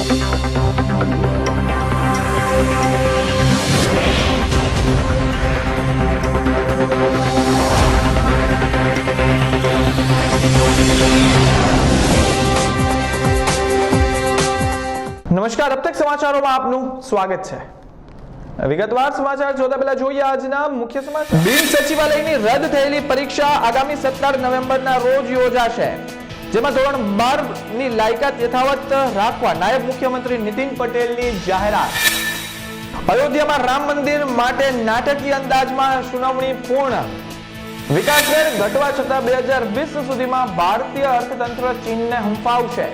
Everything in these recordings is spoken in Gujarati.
નમસ્કાર, अब तक સમાચારોમાં આપનું સ્વાગત છે। વિગતવાર સમાચાર જોતા પહેલા જોઈએ આજના મુખ્ય સમાચાર। બિન સચિવાલયની રદ થયેલી પરીક્ષા આગામી 17 નવેમ્બરના રોજ યોજાશે, જેમાં ધોરણ 12 ની લાયકાત યથાવત રાખવા નાયબ મુખ્યમંત્રી નીતિન પટેલની જાહેરાત। અયોધ્યામાં રામ મંદિર માટે નાટકીય અંદાજમાં સુનાવણી પૂર્ણ। વિકાસ દર ઘટવા છતાં 2020 સુધીમાં ભારતીય અર્થતંત્ર ચીનને હંફાવશે।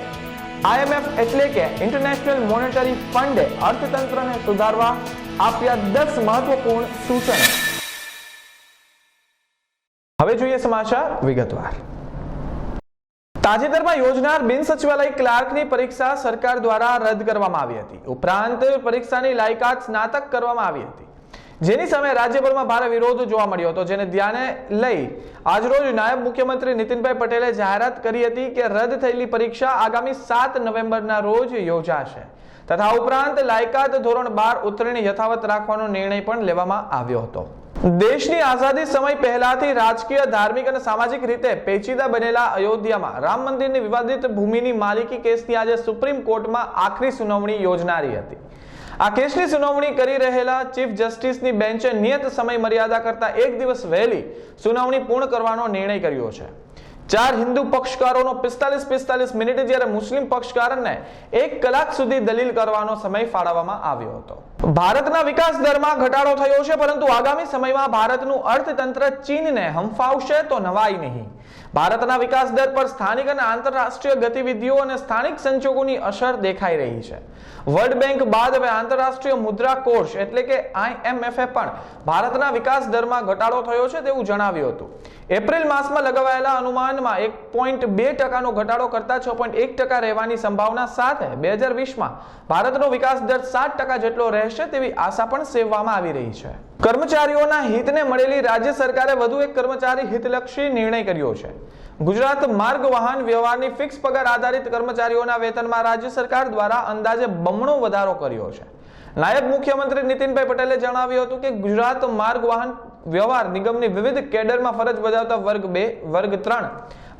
IMF એટલે કે ઇન્ટરનેશનલ મોનેટરી ફંડે અર્થતંત્રને સુધારવા આપ્યા 10 મહત્વપૂર્ણ સૂચનો। હવે જોઈએ સમાચાર વિગતવાર। તાજેતરમાં યોજનાર બિન સચિવાલય ક્લાર્કની પરીક્ષા સરકાર દ્વારા રદ કરવામાં આવી હતી। ઉપરાંત પરીક્ષાની લાયકાત સ્નાતક કરવામાં આવી હતી, જેની સામે રાજ્યભરમાં ભારે વિરોધ જોવા મળ્યો હતો, જેને ધ્યાને લઈ આજરોજ નાયબ મુખ્યમંત્રી નીતિનભાઈ પટેલે જાહેરાત કરી હતી કે રદ થયેલી પરીક્ષા આગામી 7 નવેમ્બરના રોજ યોજાશે તથા ઉપરાંત લાયકાત ધોરણ 12 ઉત્તીર્ણ યથાવત રાખવાનો નિર્ણય પણ લેવામાં આવ્યો હતો। દેશની આઝાદી સમય પહેલાથી રાજકીય, ધાર્મિક અને સામાજિક રીતે પેચીદા બનેલા અયોધ્યામાં રામ મંદિરની વિવાદિત ભૂમિની માલિકી કેસની આજે સુપ્રીમ કોર્ટમાં આખરી સુનાવણી યોજનારી હતી। આ કેસની સુનાવણી કરી રહેલા ચીફ જસ્ટિસની બેન્ચે નિયત સમય મર્યાદા કરતા 1 દિવસ વહેલી સુનાવણી પૂર્ણ કરવાનો નિર્ણય કર્યો છે। 4 હિન્દુ પક્ષકારોનો 45 મિનિટ, જ્યારે મુસ્લિમ પક્ષકારને 1 કલાક સુધી દલીલ કરવાનો સમય ફાળવવામાં આવ્યો હતો। ભારતના વિકાસ દરમાં ઘટાડો થયો છે, પરંતુ આગામી સમયમાં ભારતનું અર્થતંત્ર ચીનને હંફાવશે તો નવાઈ નહીં। ભારતના વિકાસ દર પર સ્થાનિક અને આંતરરાષ્ટ્રીય ગતિવિધિઓ અને સ્થાનિક સંજોગોની અસર દેખાઈ રહી છે। વર્લ્ડ બેંક બાદ હવે આંતરરાષ્ટ્રીય મુદ્રા કોષ એટલે કે IMF પણ ભારતના વિકાસ દરમાં ઘટાડો થયો છે તેવું જણાવ્યું હતું। એપ્રિલ માસમાં લગાવાયેલા અનુમાનમાં 1.2% ઘટાડો કરતા 6.1% રહેવાની સંભાવના સાથે 2020માં ભારતનો વિકાસ દર 7% જેટલો રહેશે તેવી આશા પણ સેવવામાં આવી રહી છે। કર્મચારીઓના હિતને મળેલી રાજ્ય સરકારે વધુ એક કર્મચારી હિતલક્ષી નિર્ણય કર્યો છે। ગુજરાત માર્ગ વાહન વ્યવહારની ફિક્સ પગાર આધારિત કર્મચારીઓના વેતનમાં રાજ્ય સરકાર દ્વારા અંદાજે બમણો વધારો કર્યો છે। નાયબ મુખ્યમંત્રી નીતિનભાઈ પટેલે જણાવ્યું હતું કે ગુજરાત માર્ગ વાહન વ્યવહાર નિગમની વિવિધ કેડરમાં ફરજ બજાવતા વર્ગ 2, વર્ગ 3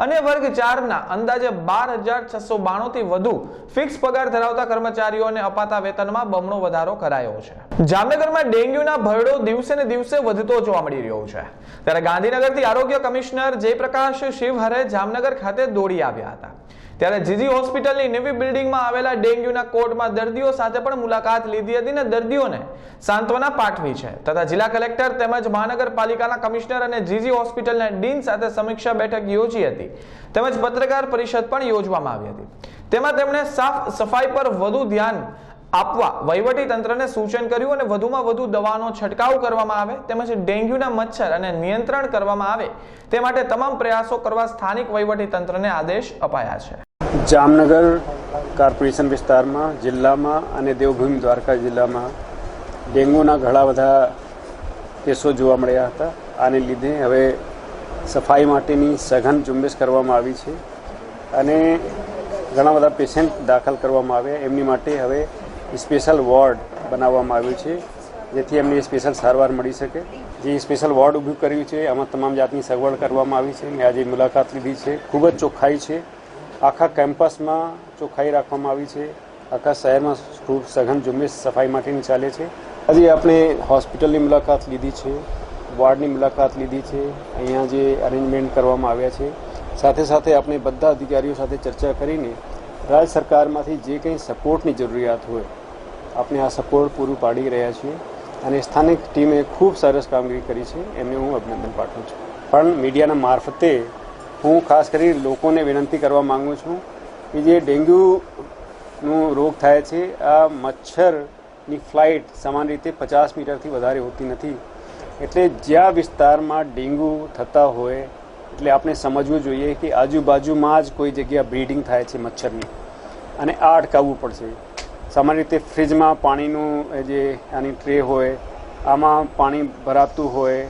અને વર્ગ 4 ના અંદાજે 12,692 થી વધુ ફિક્સ પગાર ધરાવતા કર્મચારીઓને અપાતા વેતનમાં બમણો વધારો કરાયો છે। જામનગરમાં ડેન્ગ્યુના ભરડો દિવસે ને દિવસે વધતો જોવા મળી રહ્યો છે, ત્યારે ગાંધીનગરથી આરોગ્ય કમિશનર જયપ્રકાશ શિવહરે જામનગર ખાતે દોડી આવ્યા હતા। ત્યારે જીજી હોસ્પિટલની નવી બિલ્ડિંગમાં આવેલા ડેન્ગ્યુના કોર્ટમાં દર્દીઓ સાથે પણ મુલાકાત લીધી હતી અને દર્દીઓને સાંત્વના પાઠવી છે તથા જિલ્લા કલેક્ટર તેમજ મહાનગરપાલિકાના કમિશનર અને જીજી હોસ્પિટલના ડીન સાથે સમીક્ષા બેઠક યોજી હતી તેમજ પત્રકાર પરિષદ પણ યોજવામાં આવી હતી। તેમાં તેમણે સાફ સફાઈ પર વધુ ધ્યાન આપવા વહીવટી તંત્રને સૂચન કર્યું અને વધુમાં વધુ દવાનો છંટકાવ કરવામાં આવે તેમજ ડેન્ગ્યુના મચ્છર અને નિયંત્રણ કરવામાં આવે તે માટે તમામ પ્રયાસો કરવા સ્થાનિક વહીવટી તંત્રને આદેશ અપાયા છે। જામનગર કોર્પોરેશન વિસ્તારમાં, જિલ્લામાં અને દેવભૂમિ દ્વારકા જિલ્લામાં ડેન્ગ્યુના ઘણા બધા કેસો જોવા મળ્યા હતા। આને લીધે હવે સફાઈ માટેની સઘન ઝુંબેશ કરવામાં આવી છે અને ઘણા બધા પેશન્ટ દાખલ કરવામાં આવ્યા। એમની માટે હવે સ્પેશિયલ વોર્ડ બનાવવામાં આવ્યું છે, જેથી એમને સ્પેશિયલ સારવાર મળી શકે। જે સ્પેશિયલ વોર્ડ ઊભું કર્યું છે એમાં તમામ જાતની સગવડ કરવામાં આવી છે। મેં આજે મુલાકાત લીધી છે, ખૂબ જ ચોખ્ખાઈ છે। આખા કેમ્પસમાં ચોખ્ખાઈ રાખવામાં આવી છે। આખા શહેરમાં ખૂબ સઘન ઝુંબેશ સફાઈ માટેની ચાલે છે। આજે આપણે હોસ્પિટલની મુલાકાત લીધી છે, વોર્ડની મુલાકાત લીધી છે, અહીંયા જે અરેન્જમેન્ટ કરવામાં આવ્યા છે, સાથે સાથે આપણે બધા અધિકારીઓ સાથે ચર્ચા કરીને રાજ્ય સરકારમાંથી જે કંઈ સપોર્ટની જરૂરિયાત હોય આપણે આ સપોર્ટ પૂરું પાડી રહ્યા છીએ અને સ્થાનિક ટીમે ખૂબ સરસ કામગીરી કરી છે, એમને હું અભિનંદન પાઠવું છું। પણ મીડિયાના મારફતે હું ખાસ કરી લોકોને વિનંતી કરવા માગું છું કે જે ડેન્ગ્યુનો રોગ થાય છે, આ મચ્છરની ફ્લાઇટ સામાન્ય રીતે 50 મીટરથી વધારે હોતી નથી। એટલે જ્યાં વિસ્તારમાં ડેન્ગ્યુ થતા હોય એટલે આપણે સમજવું જોઈએ કે આજુબાજુમાં જ કોઈ જગ્યા બ્રીડિંગ થાય છે મચ્છરની અને આ અટકાવવું પડશે। સામાન્ય રીતે ફ્રીજમાં પાણીનું જે આની ટ્રે હોય આમાં પાણી ભરાતું હોય,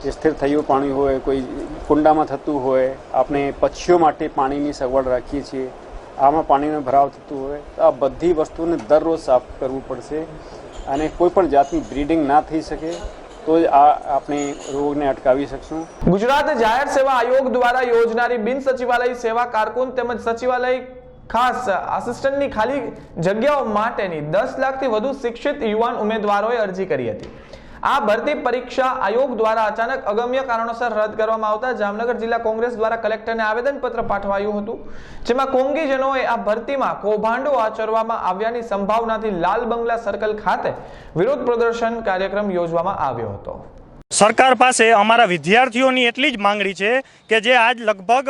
સ્થિર થયું પાણી હોય, કોઈ કુંડામાં થતું હોય, આપણે પક્ષીઓ માટે પાણીની સગવડ રાખીએ છીએ આમાં પાણીનો ભરાવ થતું હોય તો આ બધી વસ્તુને દરરોજ સાફ કરવું પડશે અને કોઈ પણ જાતની બ્રીડિંગ ના થઈ શકે તો જ આપણે રોગને અટકાવી શકશું. ગુજરાત જાહેર સેવા આયોગ દ્વારા યોજનારી બિન સચિવાલય સેવા કારકુન તેમજ સચિવાલય ખાસ આસિસ્ટન્ટની ખાલી જગ્યાઓ માટેની 10 લાખથી વધુ શિક્ષિત યુવાન ઉમેદવારોએ અરજી કરી હતી. આ ભરતી પરીક્ષા આયોગ દ્વારા અચાનક અગમ્ય કારણોસર રદ કરવામાં આવતા જામનગર જિલ્લા કોંગ્રેસ દ્વારા કલેક્ટરને આવેદનપત્ર પાઠવાયું હતું, જેમાં કોંગીજનોએ આ ભરતીમાં કૌભાંડો આચરવામાં આવ્યાની સંભાવનાથી લાલ બંગલા સર્કલ ખાતે વિરોધ પ્રદર્શન કાર્યક્રમ યોજવામાં આવ્યો હતો. સરકાર પાસે અમારા વિદ્યાર્થીઓની એટલી જ માંગણી છે કે જે આજ લગભગ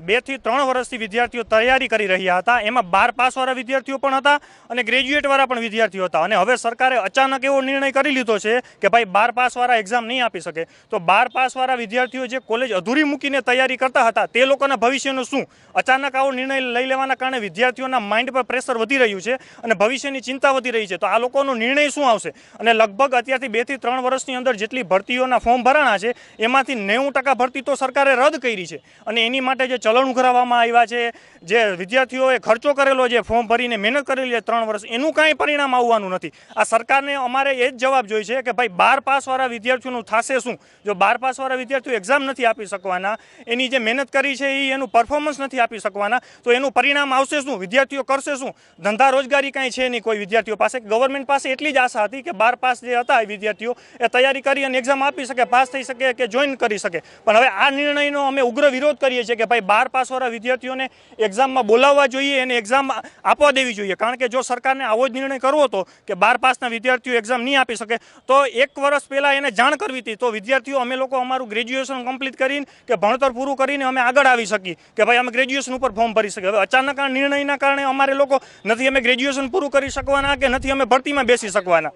2 થી 3 વર્ષથી વિદ્યાર્થીઓ તૈયારી કરી રહ્યા હતા, એમાં 12 પાસવાળા વિદ્યાર્થીઓ પણ હતા અને ગ્રેજ્યુએટવાળા પણ વિદ્યાર્થીઓ હતા, અને હવે સરકારે અચાનક એવો નિર્ણય કરી લીધો છે કે ભાઈ 12 પાસવાળા એક્ઝામ નહીં આપી શકે. તો 12 પાસવાળા વિદ્યાર્થીઓ જે કોલેજ અધૂરી મૂકીને તૈયારી કરતા હતા તે લોકોના ભવિષ્યનું શું? અચાનક આવો નિર્ણય લઈ લેવાના કારણે વિદ્યાર્થીઓના માઇન્ડ પર પ્રેશર વધી રહ્યું છે અને ભવિષ્યની ચિંતા વધી રહી છે. તો આ લોકોનો નિર્ણય શું આવશે? અને લગભગ અત્યારથી 2 થી 3 વર્ષની અંદર જેટલી ભરતીઓના ફોર્મ ભરાણા છે એમાંથી 90% ભરતી તો સરકારે રદ કરી છે, અને એની માટે જે ચલણ ઉઘરાવવામાં આવ્યા છે, જે વિદ્યાર્થીઓએ ખર્ચો કરેલો છે, ફોર્મ ભરીને મહેનત કરેલી છે 3 વર્ષ, એનું કાંઈ પરિણામ આવવાનું નથી. આ સરકારને અમારે એ જ જવાબ જોઈએ છે કે ભાઈ 12 પાસવાળા વિદ્યાર્થીઓનું થશે શું? જો 12 પાસવાળા વિદ્યાર્થીઓ એક્ઝામ નથી આપી શકવાના, એની જે મહેનત કરી છે એ એનું પરફોર્મન્સ નથી આપી શકવાના, તો એનું પરિણામ આવશે શું? વિદ્યાર્થીઓ કરશે શું? ધંધા રોજગારી કાંઈ છે નહીં કોઈ વિદ્યાર્થીઓ પાસે. ગવર્મેન્ટ પાસે એટલી જ આશા હતી કે 12 પાસ જે હતા એ વિદ્યાર્થીઓ એ તૈયારી કરી અને એક્ઝામ આપી શકે, પાસ થઈ શકે કે જોઈન કરી શકે. પણ હવે આ નિર્ણયનો અમે ઉગ્ર વિરોધ કરીએ છીએ કે ભાઈ 12 પાસવાળા વિદ્યાર્થીઓને એક્ઝામમાં બોલાવવા જોઈએ અને એક્ઝામ આપવા દેવી જોઈએ. કારણ કે જો સરકારને આવો જ નિર્ણય કરવો હતો કે 12 પાસના વિદ્યાર્થીઓ એક્ઝામ નહીં આપી શકે તો 1 વર્ષ પહેલાં એને જાણ કરવી હતી, તો વિદ્યાર્થીઓ અમે લોકો અમારું ગ્રેજ્યુએશન કમ્પ્લીટ કરીને કે ભણતર પૂરું કરીને અમે આગળ આવી શકીએ કે ભાઈ અમે ગ્રેજ્યુએશન ઉપર ફોર્મ ભરી શકીએ. હવે અચાનક આ નિર્ણયના કારણે અમારે લોકો નથી અમે ગ્રેજ્યુએશન પૂરું કરી શકવાના કે નથી અમે ભરતીમાં બેસી શકવાના.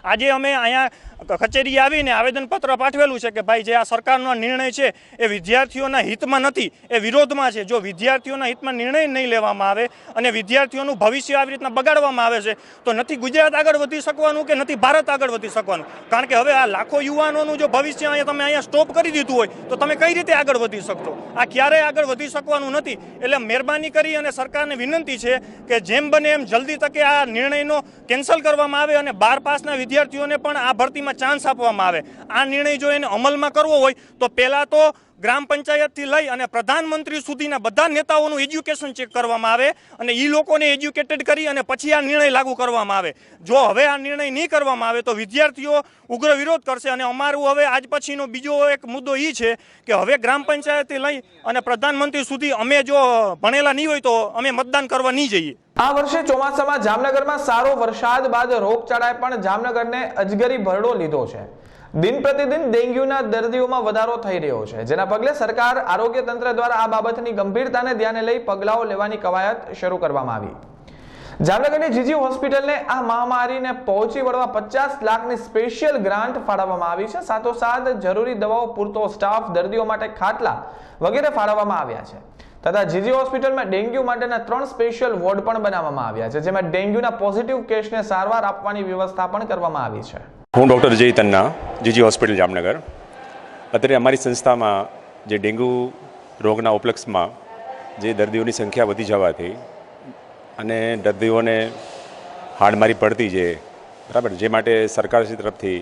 આજે અમે અહીંયા કચેરી આવીને આવેદનપત્ર પાઠવેલું છે કે ભાઈ જે આ સરકારનો નિર્ણય છે એ વિદ્યાર્થીઓના હિતમાં નથી, એ વિરોધમાં છે. જો વિદ્યાર્થીઓના હિતમાં નિર્ણય નહીં લેવામાં આવે અને વિદ્યાર્થીઓનું ભવિષ્ય આવી રીતના બગાડવામાં આવે છે તો નથી ગુજરાત આગળ વધી શકવાનું કે નથી ભારત આગળ વધી શકવાનું. કારણ કે હવે આ લાખો યુવાનોનું જો ભવિષ્ય અહીંયા સ્ટોપ કરી દીધું હોય તો તમે કઈ રીતે આગળ વધી શકશો? આ ક્યારેય આગળ વધી શકવાનું નથી. એટલે મહેરબાની કરી અને સરકારને વિનંતી છે કે જેમ બને એમ જલ્દી તકે આ નિર્ણયનો કેન્સલ કરવામાં આવે અને 12 પાસના વિદ્યાર્થીઓને પણ આ ભરતીમાં ચાન્સ આપવામાં આવે. આ નિર્ણય જો એને અમલમાં કરવો હોય તો પહેલાં તો ગ્રામ પંચાયતથી લઈ અને પ્રધાનમંત્રી સુધીના બધા નેતાઓનું એજ્યુકેશન ચેક કરવામાં આવે અને એ લોકોને એજ્યુકેટેડ કરી અને પછી આ નિર્ણય લાગુ કરવામાં આવે. જો હવે આ નિર્ણય નહીં કરવામાં આવે તો વિદ્યાર્થીઓ ઉગ્ર વિરોધ કરશે. અને અમારું હવે આજ પછીનો બીજો એક મુદ્દો એ છે કે હવે ગ્રામ પંચાયતથી લઈ અને પ્રધાનમંત્રી સુધી અમે જો ભણેલા નહીં હોય તો અમે મતદાન કરવા નહીં જઈએ. આ વર્ષે ચોમાસામાં જામનગરમાં સારો વરસાદ બાદ રોગચાળાએ પણ જામનગરને અજગરી ભરડો લીધો છે. દિન પ્રતિદિન ડેન્ગ્યુના દર્દીઓમાં વધારો થઈ રહ્યો છે, જેના પગલે સરકાર આરોગ્ય તંત્ર દ્વારા આ બાબતની ગંભીરતાને ધ્યાને લઈ પગલાઓ લેવાની કવાયત શરૂ કરવામાં આવી. જામનગરની જીજી હોસ્પિટલને આ મહામારીને પહોંચી વળવા 50 લાખની સ્પેશિયલ ગ્રાન્ટ ફાળવવામાં આવી છે. સાથોસાથ જરૂરી દવાઓ, પૂરતો સ્ટાફ, દર્દીઓ માટે ખાટલા વગેરે ફાળવવામાં આવ્યા છે. તથા જીજી હોસ્પિટલમાં ડેન્ગ્યુ માટેના 3 સ્પેશિયલ વોર્ડ પણ બનાવવામાં આવ્યા છે, જેમાં ડેન્ગ્યુના પોઝિટિવ કેસને સારવાર આપવાની વ્યવસ્થા પણ કરવામાં આવી છે. હું ડૉક્ટર જય તન્ના, જીજી હોસ્પિટલ જામનગર. અત્યારે અમારી સંસ્થામાં જે ડેન્ગ્યુ રોગના ઉપલક્ષમાં જે દર્દીઓની સંખ્યા વધી જવાથી અને દર્દીઓને હાડમારી પડતી છે, બરાબર, જે માટે સરકારશ્રી તરફથી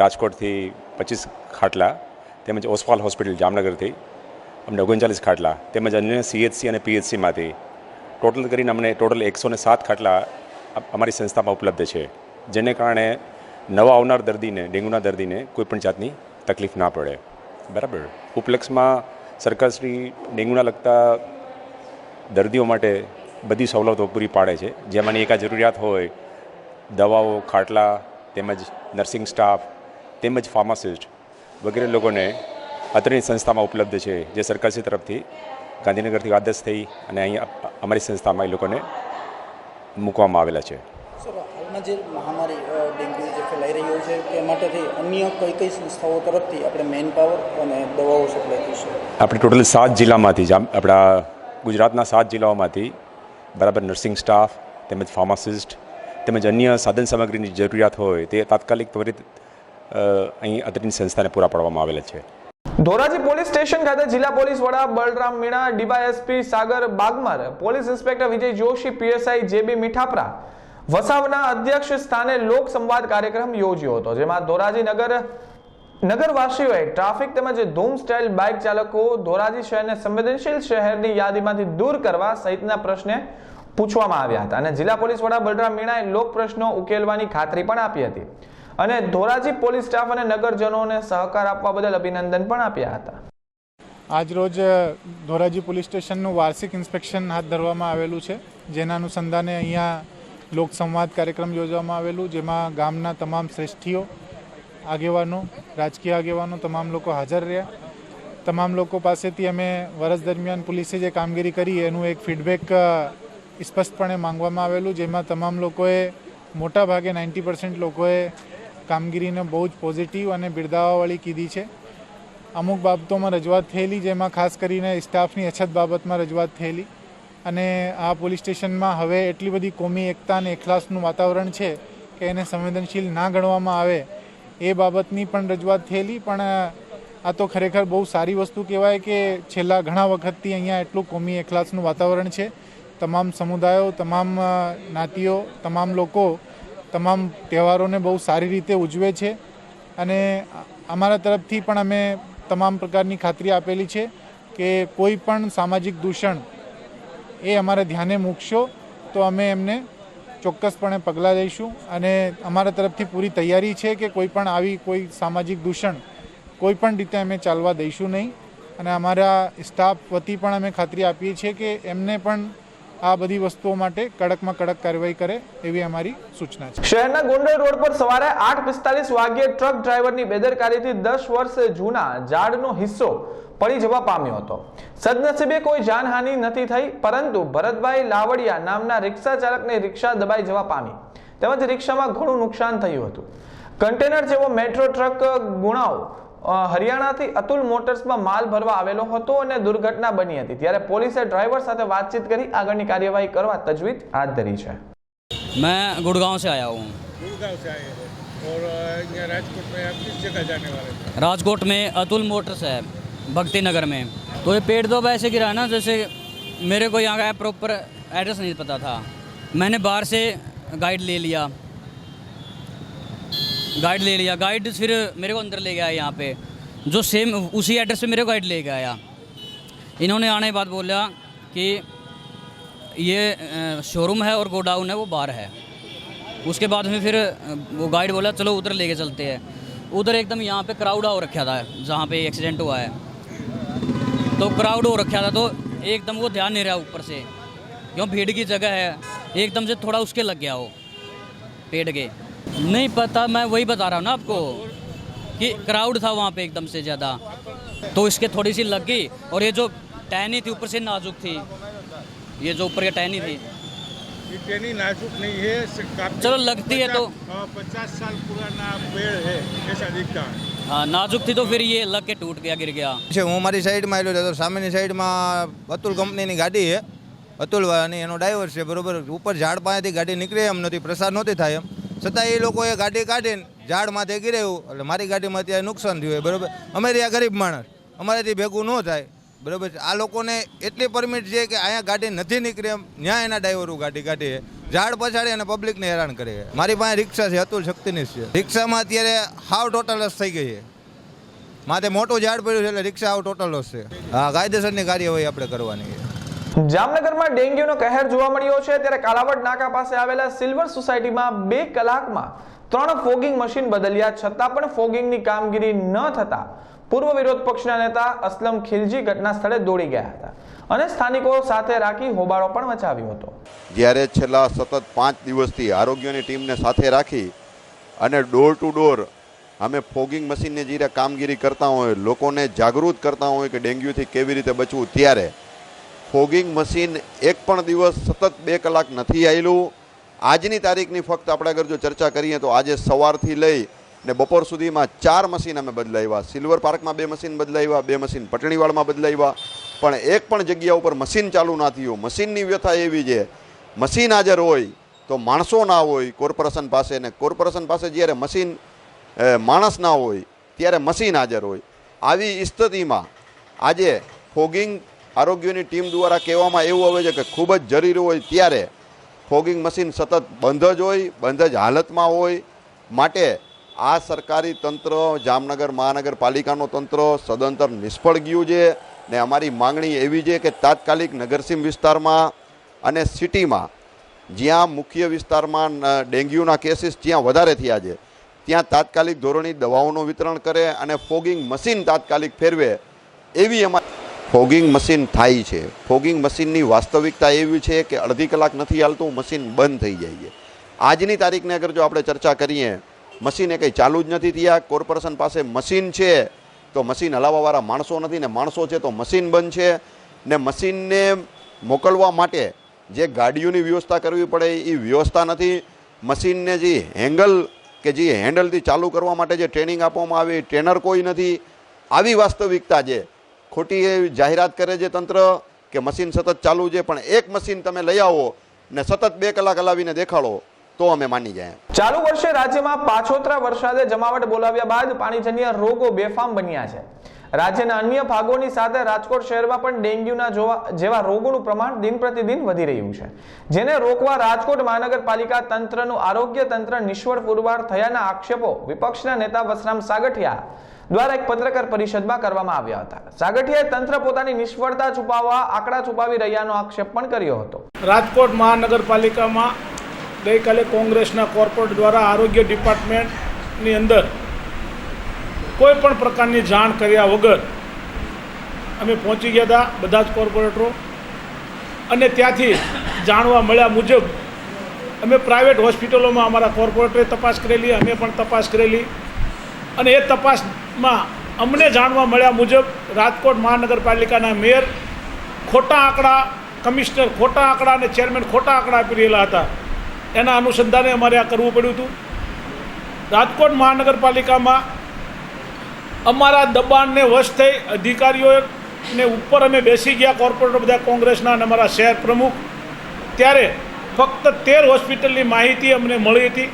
રાજકોટથી 25 ખાટલા તેમજ ઓસ્વાલ હોસ્પિટલ જામનગરથી અમને 39 ખાટલા તેમજ અન્ય CHC અને PHCમાંથી ટોટલ કરીને અમને 107 ખાટલા અમારી સંસ્થામાં ઉપલબ્ધ છે, જેને કારણે નવા આવનાર દર્દીને, ડેન્ગ્યુના દર્દીને કોઈ પણ જાતની તકલીફ ના પડે. બરાબર. ઉપલક્ષમાં સરકારશ્રી ડેન્ગ્યુના લગતા દર્દીઓ માટે બધી સવલતો પૂરી પાડે છે, જેમાંની એક જરૂરિયાત હોય દવાઓ, ખાટલા તેમજ નર્સિંગ સ્ટાફ તેમજ ફાર્માસિસ્ટ વગેરે લોકોને અત્રેની સંસ્થામાં ઉપલબ્ધ છે, જે સરકારશ્રી તરફથી ગાંધીનગરથી આદેશ થઈ અને અહીંયા અમારી સંસ્થામાં એ લોકોને મૂકવામાં આવેલા છે. સર, હાલમાં જે મહામારી ડેન્ગ્યુ જે ફેલાઈ રહ્યો છે તે માટેથી અન્ય કઈ કઈ સંસ્થાઓ તરફથી આપણે મેન પાવર અને દવાઓ સપ્લાય થશે? આપણે ટોટલ 7 જિલ્લામાંથી આપણા ગુજરાતના 7 જિલ્લાઓમાંથી બરાબર નર્સિંગ સ્ટાફ તેમજ ફાર્માસિસ્ટ તેમજ અન્ય સાધન સામગ્રીની જરૂરિયાત હોય તે તાત્કાલિક ત્વરિત અહીં અત્રેની સંસ્થાને પૂરા પાડવામાં આવેલા છે. ધોરાજી પોલીસ સ્ટેશન ખાતે જિલ્લા પોલીસ વડા બલરામ મીણા, ડીવાયએસપી સાગર બાગમર, પોલીસ ઇન્સ્પેક્ટર વિજય જોશી, પીએસઆઈ જેબી મીઠાપરા વસાવના અધ્યક્ષ સ્થાને લોક સંવાદ કાર્યક્રમ યોજ્યો હતો, જેમાં ધોરાજી નગરવાસીઓએ ટ્રાફિક તેમજ ધૂમ સ્ટાઇલ બાઇક ચાલકો ધોરાજી શહેરને સંવેદનશીલ શહેરની યાદીમાંથી દૂર કરવા સહિતના પ્રશ્ને પૂછવામાં આવ્યા હતા અને જિલ્લા પોલીસ વડા બલરામ મીણાએ લોક પ્રશ્નો ઉકેલવાની ખાતરી પણ આપી હતી અને ધોરાજી પોલીસ સ્ટાફ અને નગરજનોને સહકાર આપવા બદલ અભિનંદન પણ આપ્યા હતા. આજરોજ ધોરાજી પોલીસ સ્ટેશનનું વાર્ષિક ઇન્સ્પેક્શન હાથ ધરવામાં આવેલું છે, જેના અનુસંધાને અહીંયા લોકસંવાદ કાર્યક્રમ યોજવામાં આવેલું, જેમાં ગામના તમામ શ્રેષ્ઠીઓ, આગેવાનો, રાજકીય આગેવાનો તમામ લોકો હાજર રહ્યા. તમામ લોકો પાસેથી અમે વર્ષ દરમિયાન પોલીસે જે કામગીરી કરી એનું એક ફીડબેક સ્પષ્ટપણે માંગવામાં આવેલું, જેમાં તમામ લોકોએ મોટા ભાગે 90% લોકોએ કામગીરીને બહુ જ પોઝિટિવ અને બિરદાવવાવાળી કીધી છે. અમુક બાબતોમાં રજૂઆત થયેલી, જેમાં ખાસ કરીને સ્ટાફની અછત બાબતમાં રજૂઆત થયેલી અને આ પોલીસ સ્ટેશનમાં હવે એટલી બધી કોમી એકતા અને એકલાસનું વાતાવરણ છે કે એને સંવેદનશીલ ના ગણવામાં આવે એ બાબતની પણ રજૂઆત થયેલી. પણ આ તો ખરેખર બહુ સારી વસ્તુ કહેવાય કે છેલ્લા ઘણા વખતથી અહીંયા એટલું કોમી એકલાસનું વાતાવરણ છે. તમામ સમુદાયો, તમામ જ્ઞાતિઓ, તમામ લોકો તમામ તહેવારોને બહુ સારી રીતે ઉજવે છે અને અમારા તરફથી પણ અમે તમામ પ્રકારની ખાતરી આપેલી છે કે કોઈ પણ સામાજિક દૂષણ એ અમારે ધ્યાને મૂકશો તો અમે એમને ચોક્કસપણે પગલાં લઈશું અને અમારા તરફથી પૂરી તૈયારી છે કે કોઈ પણ આવી કોઈ સામાજિક દૂષણ કોઈ પણ રીતે અમે ચાલવા દઈશું નહીં અને અમારા સ્ટાફ વતી પણ અમે ખાતરી આપીએ છીએ કે એમને પણ આ બધી વસ્તુઓ માટે કડકમાં કડક કાર્યવાહી કરે એવી અમારી સૂચના છે. શહેરના ગોંડલ રોડ પર સવારે 8:45 વાગ્યે ટ્રક ડ્રાઈવરની બેદરકારીથી 10 વર્ષ જૂના ઝાડનો હિસ્સો પડી જવા પામ્યો હતો. સદનસીબે કોઈ જાનહાનિ નથી થઈ, પરંતુ ભરતભાઈ લાવડિયા નામના રિક્ષા ચાલકને રિક્ષા દબાઈ જવા પામી તેમજ રિક્ષામાં ઘણું નુકસાન થયું હતું. કન્ટેનર જેવો મેટ્રો ટ્રક ગુણાઓ હરિયાણાથી અતુલ મોટર્સમાં માલ ભરવા આવેલો હતો અને દુર્ઘટના બની હતી, ત્યારે પોલીસે ડ્રાઈવર સાથે વાતચીત કરી આગળની કાર્યવાહી કરવા તજવીજ હાથ ધરી છે. मैं गुड़गांव से आया हूँ. गुड़गांव से आए हैं और यहाँ राजकोट में आप किस जगह जाने वाले थे? राजकोट में अतुल मोटर्स है, भक्ति नगर में. तो ये पेड़ तो ऐसे गिरा ना जैसे मेरे को यहाँ का प्रॉपर एड्रेस नहीं पता था. मैंने बाहर से गाइड ले लिया, गाइड फिर मेरे को अंदर ले गया यहाँ पे, जो सेम उसी एड्रेस पे मेरे को गाइड ले गया. इन्होंने आने के बाद बोला कि ये शोरूम है और गोडाउन है वो बाहर है. उसके बाद में फिर वो गाइड बोला चलो उधर लेके चलते हैं. उधर एकदम यहाँ पे क्राउड हो रखा था जहाँ पे एक्सीडेंट हुआ है, तो क्राउड हो रखा था तो एकदम वो ध्यान नहीं रहा ऊपर से, क्यों भीड़ की जगह है, एकदम से थोड़ा उसके लग गया वो पेड़ के. नहीं पता, मैं वही बता रहा हूँ ना आपको कि क्राउड था वहाँ पे एकदम से ज़्यादा, तो इसके थोड़ी सी लग गई. और ये जो टहनी थी ऊपर से नाजुक थी, ये जो ऊपर की टहनी थी ये टहनी नाजुक नहीं है, चलो लगती है तो 50 साल पुराना पेड़ है ऐसा दिखता है. हाँ नाजुक थी तो फिर ये लग के टूट गया, गिर गया. હું મારી સાઈડમાં આવેલો હતો, સામેની સાઈડમાં અતુલ કંપનીની ગાડી છે, અતુલવાળાની, એનો ડ્રાઈવર છે બરોબર. ઉપર ઝાડ પાસેથી ગાડી નીકળે એમ નથી, પ્રસાર નહોતી થાય એમ, છતાં એ લોકોએ ગાડી કાઢીને ઝાડ માથે ગિરાવ્યું એટલે મારી ગાડીમાં અત્યારે નુકસાન થયું હોય બરોબર. અમે રહ્યા ગરીબ માણસ, અમારાથી ભેગું ન થાય બરોબર. આ લોકોને એટલી પરમિટ છે કે અહીંયા ગાડી નથી નીકળે એમ, ત્યાં એના ડ્રાઈવરો ગાડી કાઢે, ઝાડ પછાડે અને પબ્લિકને હેરાન કરે. મારી પાસે રિક્ષા છે, અતુલ શક્તિની છે. રિક્ષામાં અત્યારે હાવ ટોટલ લોસ થઈ ગઈ છે, માથે મોટું ઝાડ પડ્યું છે એટલે રિક્ષા હાવ ટોટલ લોસ છે. હા, કાયદેસરની કાર્યવાહી આપણે કરવાની છે. જામનગરમાં ડેન્ગ્યુનો કહેર જોવા મળ્યો છે, ત્યારે કાલાવડ નાકા પાસે આવેલા સિલ્વર સોસાયટીમાં 2 કલાકમાં 3 ફોગિંગ મશીન બદલ્યા છતાં પણ ફોગિંગની કામગીરી ન થતા પૂર્વ વિરોધ પક્ષના નેતા અસલમ ખિલજી ઘટના સ્થળે દોડી ગયા હતા અને સ્થાનિકો સાથે રાખી હોબાળો પણ મચાવ્યો હતો. જ્યારે છેલ્લા સતત 5 દિવસથી આરોગ્યની ટીમને સાથે રાખી અને ડોર ટુ ડોર અમે ફોગિંગ મશીનની જે કામગીરી કરતા હોય, લોકોને જાગૃત કરતા હોય કે ડેન્ગ્યુથી કેવી રીતે બચવું, ત્યારે ફોગિંગ મશીન એક પણ દિવસ સતત 2 કલાક નથી આવેલું. આજની તારીખની ફક્ત આપણે અગર જો ચર્ચા કરીએ તો આજે સવારથી લઈ ને બપોર સુધીમાં 4 મશીન અમે બદલાવ્યા. સિલ્વર પાર્કમાં 2 મશીન બદલાવ્યા, 2 મશીન પટણીવાડમાં બદલાવ્યા, પણ એક પણ જગ્યા ઉપર મશીન ચાલુ ના થયું. મશીનની વ્યથા એવી છે, મશીન હાજર હોય તો માણસો ના હોય કોર્પોરેશન પાસે, ને કોર્પોરેશન પાસે જ્યારે મશીન માણસ ના હોય ત્યારે મશીન હાજર હોય. આવી સ્થિતિમાં આજે ફોગિંગ આરોગ્યની ટીમ દ્વારા કહેવામાં એવું આવે છે કે ખૂબ જ જરૂરી હોય ત્યારે ફોગિંગ મશીન સતત બંધ જ હોય, બંધ જ હાલતમાં હોય. માટે આ સરકારી તંત્ર, જામનગર મહાનગરપાલિકાનું તંત્ર સદંતર નિષ્ફળ ગયું છે ને અમારી માંગણી એવી છે કે તાત્કાલિક નગરસીમ વિસ્તારમાં અને સિટીમાં જ્યાં મુખ્ય વિસ્તારમાં ડેન્ગ્યુના કેસીસ જ્યાં વધારે થયા છે ત્યાં તાત્કાલિક ધોરણે દવાઓનું વિતરણ કરે અને ફોગિંગ મશીન તાત્કાલિક ફેરવે એવી અમારી. ફોગિંગ મશીન થાય છે. ફોગિંગ મશીનની વાસ્તવિકતા એવી છે કે અડધી કલાક નથી હાલતું, મશીન બંધ થઈ જાય છે. આજની તારીખને અગર જો આપણે ચર્ચા કરીએ, મશીન એ કંઈ ચાલુ જ નથી થયા. કોર્પોરેશન પાસે મશીન છે તો મશીન હલાવવાવાળા માણસો નથી, ને માણસો છે તો મશીન બંધ છે. ને મશીનને મોકલવા માટે જે ગાડીઓની વ્યવસ્થા કરવી પડે એ વ્યવસ્થા નથી. મશીનને જે જે હેન્ડલથી ચાલુ કરવા માટે જે ટ્રેનિંગ આપવામાં આવે એ ટ્રેનર કોઈ નથી. આવી વાસ્તવિકતા છે. ખોટી એ જાહેરાત કરે છે તંત્ર કે મશીન સતત ચાલુ છે, પણ એક મશીન તમે લઈ આવો ને સતત 2 કલાક હલાવીને દેખાડો તો અમે માની જાય. ચાલુ વર્ષે રાજ્યમાં પાછોતરા વરસાદે જમાવટ બોલાવ્યા બાદ પાણીજન્ય રોગો બેફામ બન્યા છે. રાજ્યના અન્ય ભાગોની સાથે રાજકોટ શહેરમાં પણ ડેન્ગ્યુના જેવા રોગોનું પ્રમાણ દિન પ્રતિદિન વધી રહ્યું છે, જેને રોકવા રાજકોટ મહાનગરપાલિકા તંત્રનું આરોગ્ય તંત્ર નિષ્ફળ પુરવાર થયાના આક્ષેપો વિપક્ષના નેતા વસરામ સાગઠિયા દ્વારા એક પત્રકાર પરિષદમાં કરવામાં આવ્યા હતા. સાગઠિયાએ તંત્ર પોતાની નિષ્ફળતા છુપાવવા આંકડા છુપાવી રહ્યાનો આક્ષેપ પણ કર્યો હતો. રાજકોટ મહાનગરપાલિકામાં ગઈકાલે કોંગ્રેસના કોર્પોરેટ દ્વારા આરોગ્ય ડિપાર્ટમેન્ટની અંદર કોઈ પણ પ્રકારની જાણ કર્યા વગર અમે પહોંચી ગયા હતા બધા જ કોર્પોરેટરો, અને ત્યાંથી જાણવા મળ્યા મુજબ અમે પ્રાઇવેટ હોસ્પિટલોમાં અમારા કોર્પોરેટરે તપાસ કરેલી, અમે પણ તપાસ કરેલી, અને એ તપાસમાં અમને જાણવા મળ્યા મુજબ રાજકોટ મહાનગરપાલિકાના મેયર ખોટા આંકડા, કમિશનર ખોટા આંકડા અને ચેરમેન ખોટા આંકડા આપી રહેલા હતા. એના અનુસંધાને અમારે આ કરવું પડ્યું હતું. રાજકોટ મહાનગરપાલિકામાં અમારા દબાણને વશ થઈ અધિકારીઓને ઉપર અમે બેસી ગયા, કોર્પોરેટર બધા કોંગ્રેસના અને અમારા શહેર પ્રમુખ, ત્યારે ફક્ત 13 હોસ્પિટલની માહિતી અમને મળી હતી.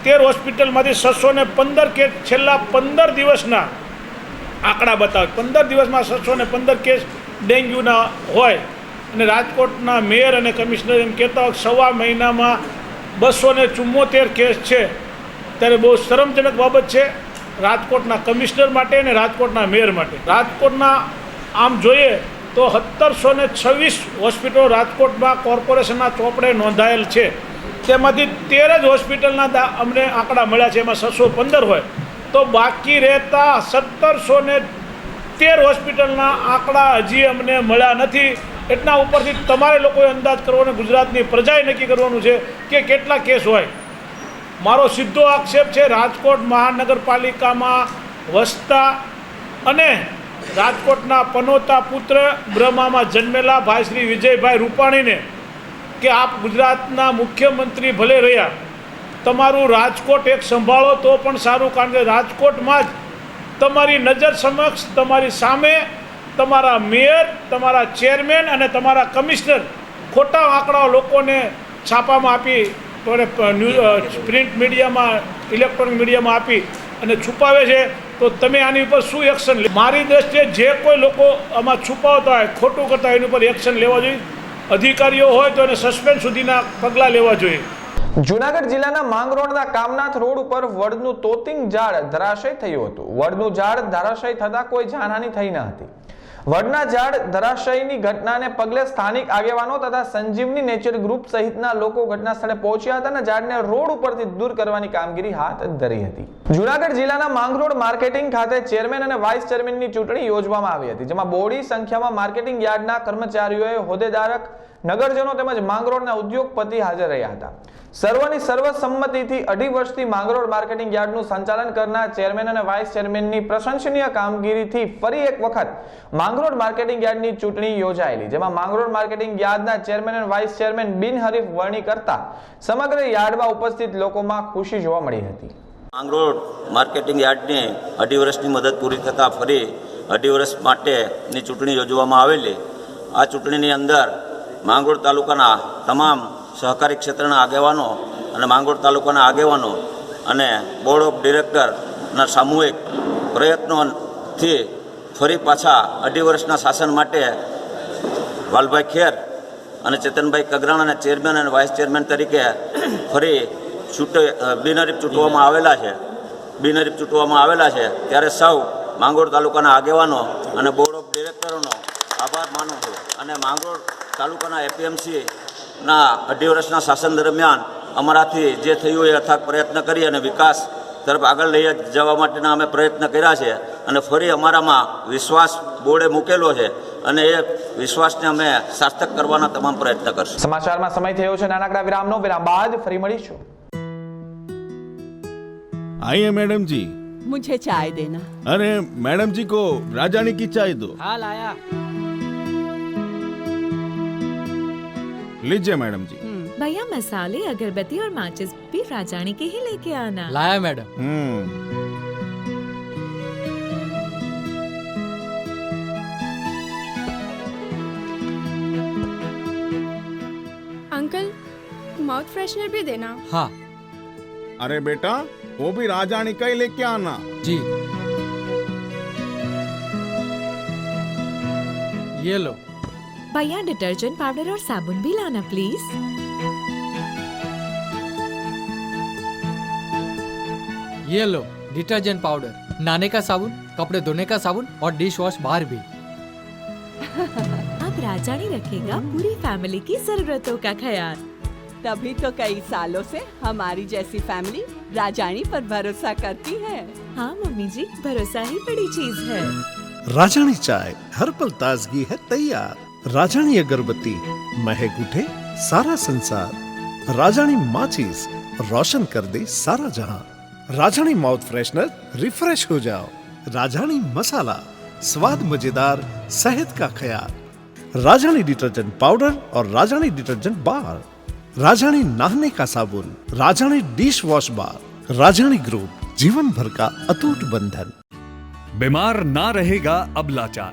13 હોસ્પિટલમાંથી 615 કેસ છેલ્લા 15 દિવસના આંકડા બતાવે. 15 દિવસમાં 615 કેસ ડેન્ગ્યુના હોય, અને રાજકોટના મેયર અને કમિશનર એમ કહેતા હોય સવા મહિનામાં 274 કેસ છે. ત્યારે બહુ શરમજનક બાબત છે રાજકોટના કમિશનર માટે અને રાજકોટના મેયર માટે. રાજકોટના આમ જોઈએ તો 1726 હોસ્પિટલો રાજકોટમાં કોર્પોરેશનના ચોપડે નોંધાયેલ છે. તેમાંથી 13 જ હોસ્પિટલના અમને આંકડા મળ્યા છે, એમાં 615 હોય તો બાકી રહેતા 1713 હોસ્પિટલના આંકડા હજી અમને મળ્યા નથી. એટલા ઉપરથી તમારે લોકોએ અંદાજ કરવાનો, ગુજરાતની પ્રજાએ નક્કી કરવાનું છે કે કેટલા કેસ હોય. મારો સીધો આક્ષેપ છે રાજકોટ મહાનગરપાલિકામાં વસતા અને રાજકોટના પનોતા પુત્ર બ્રહ્મામાં જન્મેલા ભાઈ શ્રી વિજયભાઈ રૂપાણીને કે આપ ગુજરાતના મુખ્યમંત્રી ભલે રહ્યા, તમારું રાજકોટ એક સંભાળો તો પણ સારું, કારણ કે રાજકોટમાં જ તમારી નજર સમક્ષ, તમારી સામે તમારા મેયર, તમારા ચેરમેન અને તમારા કમિશનર ખોટા આંકડાઓ લોકોને છાપામાં આપી, પ્રિન્ટ મીડિયામાં, ઇલેક્ટ્રોનિક મીડિયામાં આપી અને છુપાવે છે. તો તમે આની ઉપર શું એક્શન લે? મારી દ્રષ્ટિએ જે કોઈ લોકો આમાં છુપાવતા હોય, ખોટું કરતા હોય, એની ઉપર એક્શન લેવા જોઈએ. અધિકારીઓ હોય તો એને સસ્પેન્ડ સુધીના પગલાં લેવા જોઈએ. જૂનાગઢ જિલ્લાના માંગરોળના કામનાથ રોડ ઉપર વડનું તોતિંગ ઝાડ ધરાશય થયું હતું. વડનું ઝાડ ધરાશય થતા કોઈ જાનહાની થઈ ન હતી. વડના ઝાડ ધરાશયની ઘટનાને પગલે સ્થાનિક આગેવાનો તથા સંજીવની નેચર ગ્રુપ સહિતના લોકો ઘટના સ્થળે પહોંચ્યા હતા અને ઝાડને રોડ ઉપરથી દૂર કરવાની કામગીરી હાથ ધરી હતી. જૂનાગઢ જિલ્લાના માંગરોળ માર્કેટિંગ ખાતે ચેરમેન અને વાઇસ ચેરમેનની ચૂંટણી યોજવામાં આવી હતી, જેમાં બહોળી સંખ્યામાં માર્કેટિંગ યાર્ડના કર્મચારીઓએ, હોદ્દેદારક, નગરજનો તેમજ માંગરોળના ઉદ્યોગપતિ હાજર રહ્યા હતા. સર્વની સર્વસંમતિથી 2.5 વર્ષથી માંગરોળ માર્કેટિંગ યાર્ડનું સંચાલન કરનાર ચેરમેન અને વાઇસ ચેરમેનની પ્રશંસનીય કામગીરીથી ફરી એક વખત માંગરોળ માર્કેટિંગ યાર્ડની ચૂંટણી યોજાયેલી, જેમાં માંગરોળ માર્કેટિંગ યાર્ડના ચેરમેન અને વાઇસ ચેરમેન બિનહરીફ વરણી કરતા સમગ્ર યાર્ડમાં ઉપસ્થિત લોકોમાં ખુશી જોવા મળી હતી. માંગરોળ માર્કેટિંગ યાર્ડની 2.5 વર્ષની મુદત પૂરી થતાં ફરી 2.5 વર્ષ માટેની ચૂંટણી યોજવામાં આવેલી. આ ચૂંટણીની અંદર માંગરોળ તાલુકાના તમામ સહકારી ક્ષેત્રના આગેવાનો અને માંગરોળ તાલુકાના આગેવાનો અને બોર્ડ ઓફ ડિરેક્ટરના સામૂહિક પ્રયત્નોથી ફરી પાછા 2.5 વર્ષના શાસન માટે વાલભાઈ ખેર અને ચેતનભાઈ કગરાણાને ચેરમેન અને વાઇસ ચેરમેન તરીકે ફરી બિનહરીફ ચૂંટવામાં આવેલા છે ત્યારે સૌ માંગરોળ તાલુકાના આગેવાનો અને બોર્ડ ઓફ ડિરેક્ટરોનો આભાર માનું છું. અને માંગરોળ તાલુકાના એપીએમસીના 2.5 વર્ષના શાસન દરમિયાન અમારાથી જે થયું એ અથાગ પ્રયત્ન કરી અને વિકાસ તરફ આગળ લઈ જવા માટેના અમે પ્રયત્ન કર્યા છે અને ફરી અમારામાં વિશ્વાસ બોર્ડે મૂકેલો છે અને એ વિશ્વાસને અમે સાર્થક કરવાના તમામ પ્રયત્ન કરશું. સમાચારમાં સમય થયો છે નાનકડા વિરામનો. વિરામ બાદ ફરી મળીશું. आइए मैडम जी. मुझे चाय देना. अरे मैडम जी को राजानी की चाय दो. हाँ लाया. लीजिए मैडम जी. भैया मसाले, अगरबत्ती और माचिस भी राजानी के ही लेके आना. लाया मैडम. अंकल माउथ फ्रेशनर भी देना. हाँ. अरे बेटा वो भी राजानी का ही लेके आना. जी. ये लो. भैया डिटर्जेंट पाउडर और साबुन भी लाना प्लीज. ये लो डिटर्जेंट पाउडर, नहाने का साबुन, कपड़े धोने का साबुन और डिश वॉश बार भी. अब राजानी रखेगा पूरी फैमिली की जरूरतों का ख्याल. तभी तो कई सालों से हमारी जैसी फैमिली राजानी पर भरोसा करती है. हाँ मम्मी जी, भरोसा ही बड़ी चीज है. राजानी चाय हर पल ताजगी है तैयार. राजानी अगरबत्ती महक उठे सारा संसार. राजानी माचिस रोशन कर दे सारा जहां. राजानी माउथ फ्रेशनर रिफ्रेश हो जाओ. राजानी मसाला स्वाद मजेदार, सेहत का ख्याल. राजानी डिटर्जेंट पाउडर और राजानी डिटर्जेंट बार. राजानी नहाने का साबुन, Rajani dish wash bar. Rajani group, जीवन भर का अटूट बंधन. बीमार ना रहेगा अब लाचार,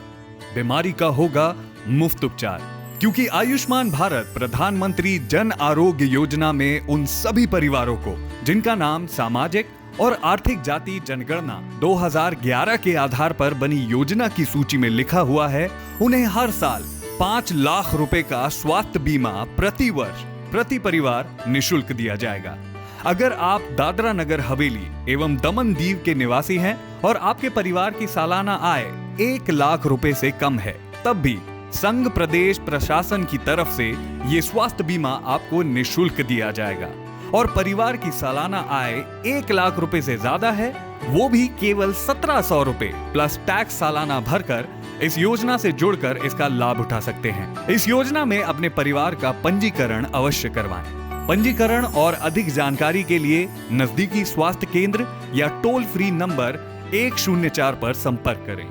बीमारी का होगा मुफ्त उपचार. क्योंकि आयुष्मान भारत प्रधानमंत्री जन आरोग्य योजना में उन सभी परिवारों को जिनका नाम सामाजिक और आर्थिक जाति जनगणना 2011 के आधार पर बनी योजना की सूची में लिखा हुआ है, उन्हें हर साल 5 लाख रुपए का स्वास्थ्य बीमा प्रति वर्ष प्रति परिवार निशुल्क दिया जाएगा. अगर आप दादरा नगर हवेली एवं दमन दीव के निवासी हैं और आपके परिवार की सालाना आय 1 लाख रुपए से कम है, तब भी संघ प्रदेश प्रशासन की तरफ से ये स्वास्थ्य बीमा आपको निशुल्क दिया जाएगा. और परिवार की सालाना आय 1 लाख रुपए से ज्यादा है, वो भी केवल 1700 रुपए प्लस टैक्स सालाना भरकर इस योजना से जुड़कर इसका लाभ उठा सकते हैं. इस योजना में अपने परिवार का पंजीकरण अवश्य करवाएं. पंजीकरण और अधिक जानकारी के लिए नजदीकी स्वास्थ्य केंद्र या टोल फ्री नंबर 104 पर संपर्क करें.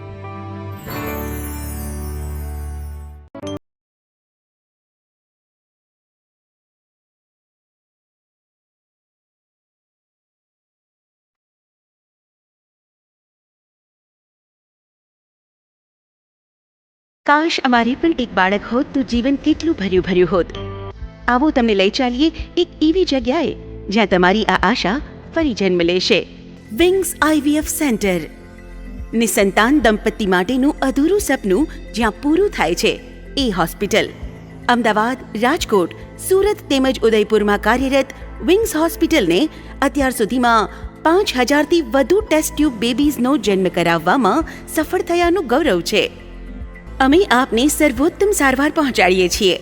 કાશ અમારે પણ એક બાળક હોત તો જીવન કેટલું ભર્યું ભર્યું હોત. આવો તમને લઈ ચાલીએ એક એવી જગ્યાએ જ્યાં તમારી આ આશા ફરી જન્મ લેશે. વિંગ્સ IVF સેન્ટર, નિસંતાન દંપતી માટેનું અધૂરું સપનું જ્યાં પૂરું થાય છે એ હોસ્પિટલ. અમદાવાદ, રાજકોટ, સુરત તેમજ ઉદયપુરમાં કાર્યરત વિંગ્સ હોસ્પિટલને અત્યાર સુધીમાં 5000થી વધુ ટેસ્ટ ટ્યુબ બેબીઝનો જન્મ કરાવવામાં સફળ થયાનું ગૌરવ છે. અમે આપને સર્વોત્તમ સારવાર પહોંચાડીએ છીએ.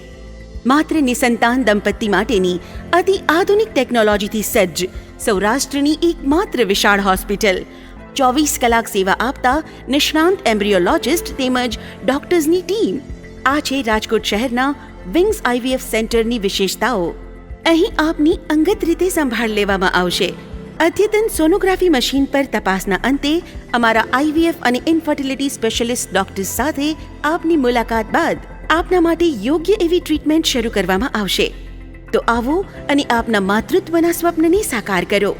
માત્ર નિસંતાન દંપતી માટેની અતિ આધુનિક ટેકનોલોજીથી સજ્જ સૌરાષ્ટ્રની એકમાત્ર વિશાળ હોસ્પિટલ. 24 કલાક સેવા આપતા નિષ્ણાંત એમ્બ્રિયોલોજિસ્ટ તેમજ ડોક્ટર્સની ટીમ. આ છે રાજકોટ શહેરના વિંગ્સ IVF સેન્ટરની વિશેષતાઓ. અહીં આપની અંગત રીતે સંભાળ લેવામાં આવશે. અદ્યતન સોનોગ્રાફી મશીન પર તપાસના અંતે અમારા IVF અને ઇન્ફર્ટિલિટી સ્પેશિયલિસ્ટ ડોક્ટર્સ સાથે આપની મુલાકાત બાદ આપના માટે યોગ્ય એવી ટ્રીટમેન્ટ શરૂ કરવામાં આવશે. તો આવો અને આપના માતૃત્વના સ્વપ્નને સાકાર કરો.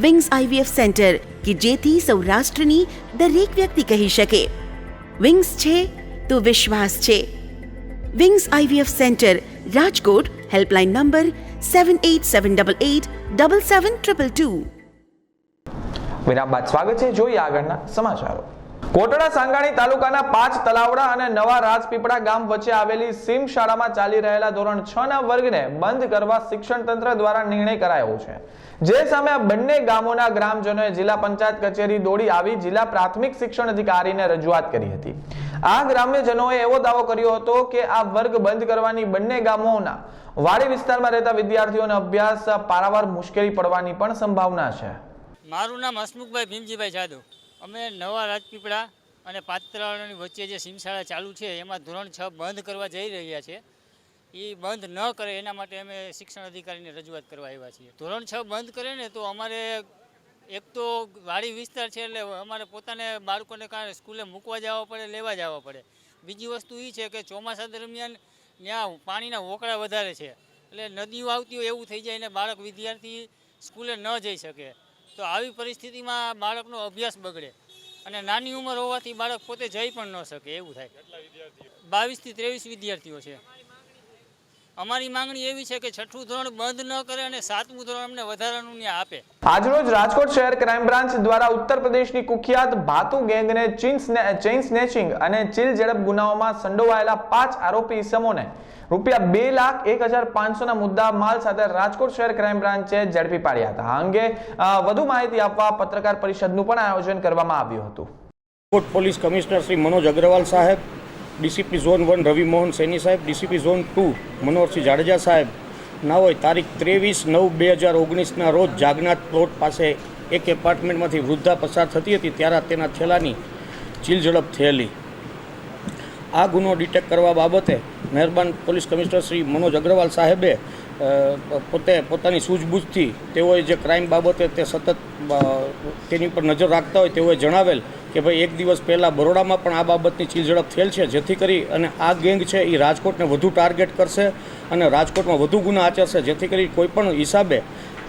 વિંગ્સ IVF સેન્ટર કે જેથી સૌરાષ્ટ્રની દરેક વ્યક્તિ કહી શકે, વિંગ્સ છે તો વિશ્વાસ છે. Wings IVF centre, Rajkot. Helpline number 7878877722. વિરામ બાદ સ્વાગત છે. જોઈએ આગળના સમાચારો. કોટડા સાંગાણી તાલુકાના 5 તલાવડા અને નવા રાજપીપળા ગામ વચ્ચે આવેલી સીમ શાળામાં ચાલી રહેલા ધોરણ 6 ના વર્ગને બંધ કરવા શિક્ષણ તંત્ર દ્વારા નિર્ણય કરાયો છે, જે સામે આ બંને ગામોના ગ્રામજનોએ જિલ્લા પંચાયત કચેરી દોડી આવી જિલ્લા પ્રાથમિક શિક્ષણ અધિકારીને રજૂઆત કરી હતી। આ ગ્રામ્યજનોએ એવો દાવો કર્યો હતો કે આ વર્ગ બંધ કરવાની બંને ગામોના વાડી વિસ્તારમાં રહેતા વિદ્યાર્થીઓને અભ્યાસ પારાવાર મુશ્કેલી પડવાની પણ સંભાવના છે। મારું નામ હસમુખભાઈ ભીમજીભાઈ જાદવ। અમે નવા રાજપીપળા અને 5 તલાવડાની વચ્ચે જે સીમશાળા ચાલુ છે એમાં ધોરણ 6 બંધ કરવા જઈ રહ્યા છે। એ બંધ ન કરે એના માટે અમે શિક્ષણ અધિકારીને રજૂઆત કરવા આવ્યા છીએ। ધોરણ 6 બંધ કરે ને તો અમારે એક તો વાડી વિસ્તાર છે એટલે અમારે પોતાને બાળકોને કારણે સ્કૂલે મૂકવા જવા પડે, લેવા જવા પડે। બીજી વસ્તુ એ છે કે ચોમાસા દરમિયાન ત્યાં પાણીના વોકળા વધારે છે એટલે નદીઓ આવતી હોય એવું થઈ જાય ને બાળક વિદ્યાર્થી સ્કૂલે ન જઈ શકે। તો આવી પરિસ્થિતિમાં બાળકનો અભ્યાસ બગડે અને નાની ઉંમર હોવાથી બાળક પોતે જઈ પણ ન શકે એવું થાય। 22 થી 23 વિદ્યાર્થીઓ છે। અમારી માંગણી એવી છે કે 6થું ધોરણ બંધ ન કરે અને 7મું ધોરણ અમને વધારાનું ન્યાય આપે। આજરોજ રાજકોટ શહેર ક્રાઇમ બ્રાન્ચ દ્વારા ઉત્તર પ્રદેશની કુખ્યાત ભાતુ ગેંગને ચેઇન સ્નેચિંગ અને ચીલ ઝડપ ગુનાઓમાં સંડોવાયેલા 5 આરોપી ઇસમોને રૂપિયા 2,01,500 મુદ્દા માલ સાથે રાજકોટ શહેર ક્રાઇમ બ્રાન્ચે ઝડપી પાડ્યા હતા। આ અંગે વધુ માહિતી આપવા પત્રકાર પરિષદનું પણ આયોજન કરવામાં આવ્યું હતું। રાજકોટ પોલીસ કમિશનર શ્રી મનોજ અગ્રવાલ સાહેબ, ડીસીપી ઝોન 1 રવિ મોહન સૈની સાહેબ, ડીસીપી ઝોન 2 મનોહરસિંહ જાડેજા સાહેબ નાઓએ તારીખ 23/9/2019ના રોજ જાગનાથ પ્લોટ પાસે એક એપાર્ટમેન્ટમાંથી વૃદ્ધા પસાર થતી હતી ત્યારે તેના થેલાની ચીલ ઝડપ થયેલી। આ ગુનો ડિટેક્ટ કરવા બાબતે મહેરબાન પોલીસ કમિશનર શ્રી મનોજ અગ્રવાલ સાહેબે પોતાની સૂઝબૂછથી તેઓએ જે ક્રાઇમ બાબતે તે સતત તેની પર નજર રાખતા હોય તેઓએ જણાવેલ કે ભાઈ એક દિવસ પહેલાં બરોડામાં પણ આ બાબતની ચીલ ઝડપ થયેલ છે, જેથી કરી અને આ ગેંગ છે એ રાજકોટને વધુ ટાર્ગેટ કરશે અને રાજકોટમાં વધુ ગુના આચરશે, જેથી કરી કોઈપણ હિસાબે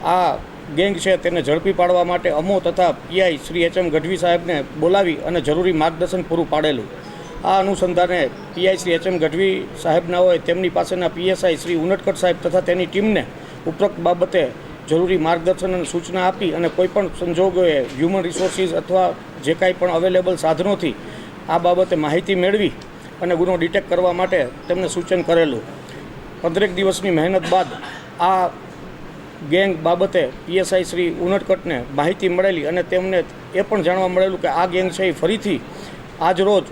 આ ગેંગ છે તેને ઝડપી પાડવા માટે અમો તથા પીઆઈ શ્રી HM ગઢવી સાહેબને બોલાવી અને જરૂરી માર્ગદર્શન પૂરું પાડેલું। આ અનુસંધાને પીઆઈ શ્રી HM ગઢવી સાહેબના હોય તેમની પાસેના PSI શ્રી ઉનટકટ સાહેબ તથા તેની ટીમને ઉપરોક્ત બાબતે જરૂરી માર્ગદર્શન અને સૂચના આપી અને કોઈપણ સંજોગોએ હ્યુમન રિસોર્સિસ અથવા જે કાંઈ પણ અવેલેબલ સાધનોથી આ બાબતે માહિતી મેળવી અને ગુનો ડિટેક્ટ કરવા માટે તેમને સૂચન કરેલું। 15 દિવસની મહેનત બાદ આ ગેંગ બાબતે PSI શ્રી ઉનટકટને માહિતી મળેલી અને તેમને એ પણ જાણવા મળેલું કે આ ગેંગ છે એ ફરીથી આજ રોજ